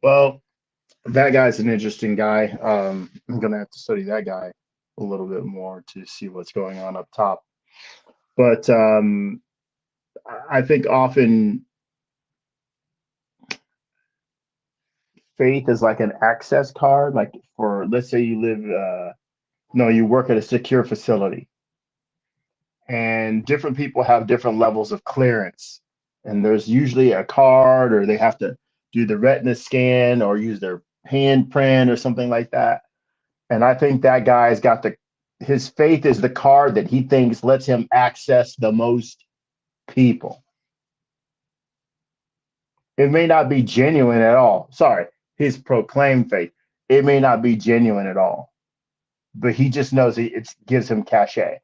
Well, that guy's an interesting guy. I'm gonna have to study that guy a little bit more to see what's going on up top. But I think often faith is like an access card. Like, for, let's say you live, no, you work at a secure facility, and different people have different levels of clearance. And there's usually a card, or they have to do the retina scan or use their handprint or something like that. And I think that guy's got his faith is the card that he thinks lets him access the most people. It may not be genuine at all. Sorry, his proclaimed faith. It may not be genuine at all, but he just knows it gives him cachet.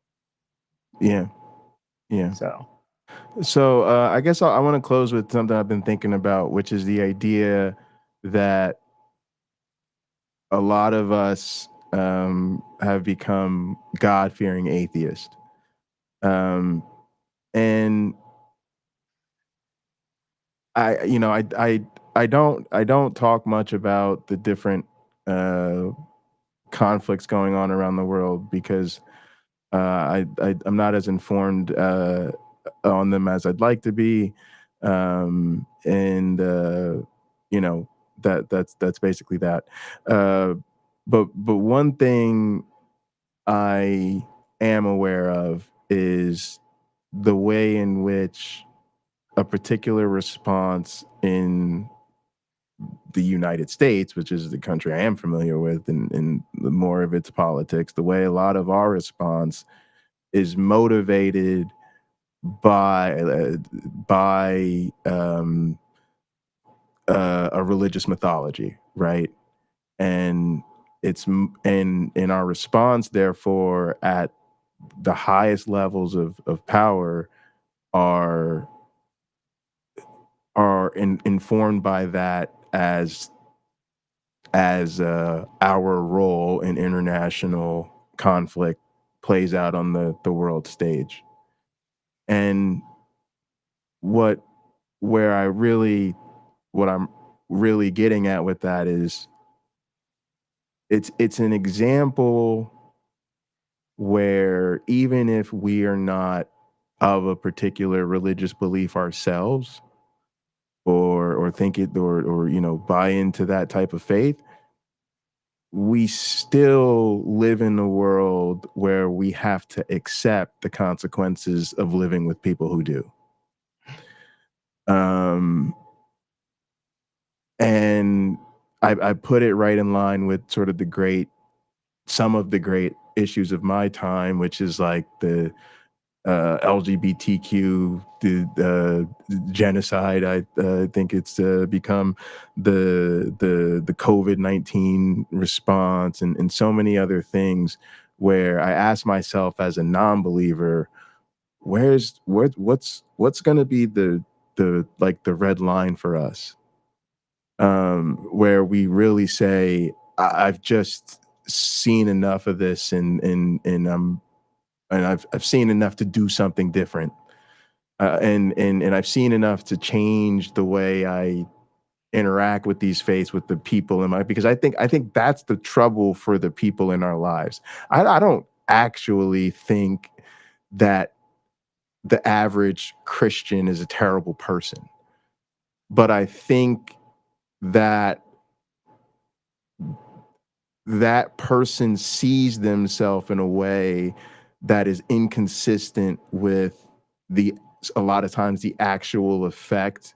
Yeah, yeah. So, So I guess I want to close with something I've been thinking about, which is the idea that a lot of us have become God-fearing atheists, and I don't talk much about the different uh, conflicts going on around the world, because I'm not as informed on them as I'd like to be, and you know that's basically that. Uh, but one thing I am aware of is the way in which a particular response in the United States, which is the country I am familiar with, and more of its politics, the way a lot of our response is motivated by a religious mythology, right? And and in our response, therefore, at the highest levels of power are informed by that as our role in international conflict plays out on the world stage. And what where I really what I'm really getting at with that is it's an example where even if we are not of a particular religious belief ourselves, or think it, or buy into that type of faith, we still live in a world where we have to accept the consequences of living with people who do. Um, and I put it right in line with sort of some of the great issues of my time, which is like the LGBTQ, the genocide. I think it's become the COVID-19 response, and so many other things. Where I ask myself as a non-believer, what's going to be the red line for us, where we really say, I've just seen enough of this, and I've seen enough to do something different, and I've seen enough to change the way I interact with these faiths, with the people in my, because I think that's the trouble for the people in our lives. I don't actually think that the average Christian is a terrible person, but I think that that person sees themselves in a way that is inconsistent with the a lot of times the actual effect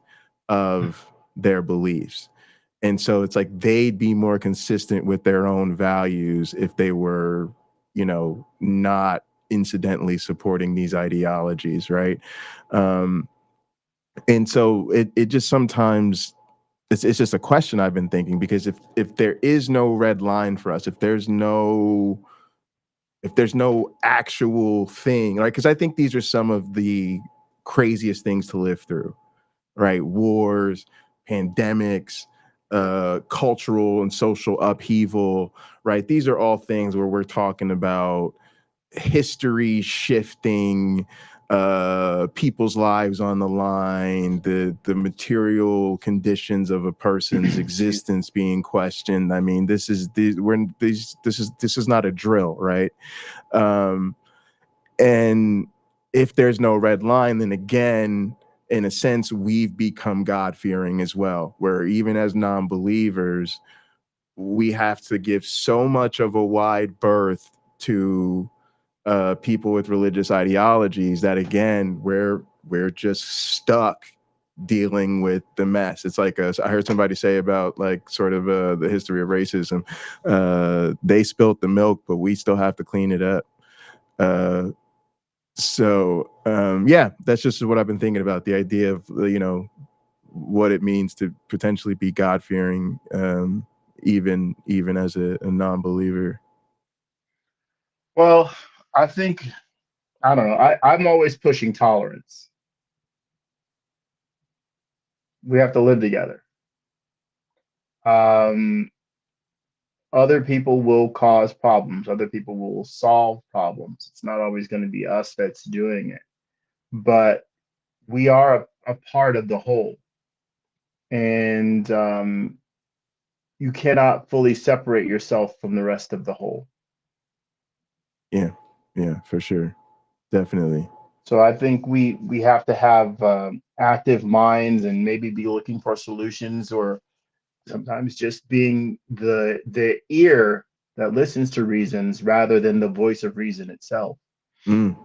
of their beliefs. And so it's like they'd be more consistent with their own values if they were, not incidentally supporting these ideologies, right? Um, and so it just sometimes it's just a question I've been thinking, because if there is no red line for us, if there's no actual thing, right? Because I think these are some of the craziest things to live through, right? Wars, pandemics, cultural and social upheaval, right? These are all things where we're talking about history shifting, people's lives on the line, the material conditions of a person's existence being questioned. I mean, this is not a drill, right? Um, and if there's no red line, then again, in a sense, we've become God-fearing as well, where even as non-believers, we have to give so much of a wide berth to people with religious ideologies that, again, we're just stuck dealing with the mess. It's like I heard somebody say about, like, sort of the history of racism. They spilt the milk, but we still have to clean it up. Yeah, that's just what I've been thinking about, the idea of what it means to potentially be God-fearing, even as a non-believer. Well, I think, I don't know. I'm always pushing tolerance. We have to live together. Um, Other people will cause problems. Other people will solve problems. It's not always going to be us that's doing it, but we are a part of the whole. And you cannot fully separate yourself from the rest of the whole. Yeah, yeah, for sure, definitely. So I think we have to have active minds and maybe be looking for solutions, or sometimes just being the ear that listens to reasons rather than the voice of reason itself. Mm.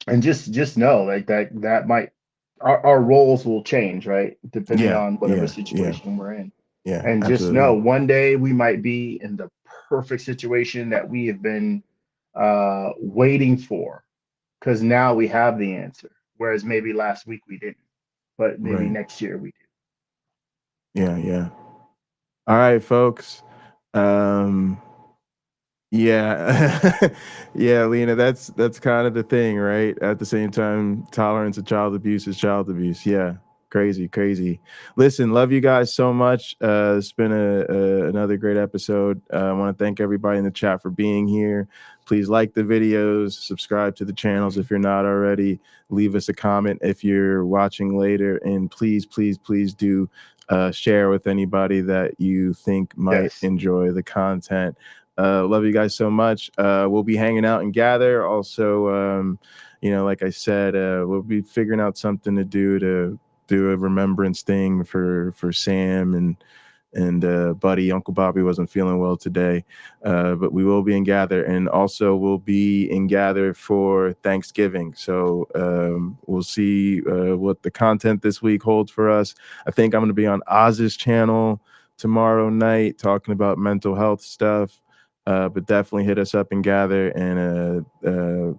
And just know like that might our roles will change, right? Depending Yeah, on whatever yeah, yeah, situation we're in. yeah, And just know absolutely. one day we might be in the perfect situation that we have been waiting for, because now we have the answer. Whereas maybe last week we didn't, but maybe Right. next year we do. Yeah, yeah. All right, folks. Yeah. Yeah, Lena, that's kind of the thing, right? At the same time, tolerance of child abuse is child abuse. Yeah. Crazy, crazy. Listen, love you guys so much. It's been another great episode. I want to thank everybody in the chat for being here. Please like the videos, subscribe to the channels if you're not already. Leave us a comment if you're watching later, and please, please, please do share with anybody that you think might Yes. enjoy the content. Love you guys so much. We'll be hanging out and gather. Also, like I said, we'll be figuring out something to do a remembrance thing for Sam and Buddy. Uncle Bobby wasn't feeling well today, but we will be in gather, and also we'll be in gather for Thanksgiving. So we'll see what the content this week holds for us. I think I'm going to be on Oz's channel tomorrow night talking about mental health stuff. But definitely hit us up and gather, and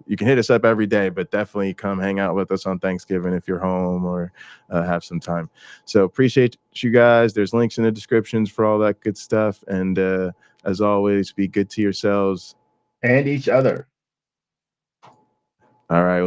you can hit us up every day, but definitely come hang out with us on Thanksgiving if you're home or have some time. So appreciate you guys. There's links in the descriptions for all that good stuff, and as always, be good to yourselves And each other. All right.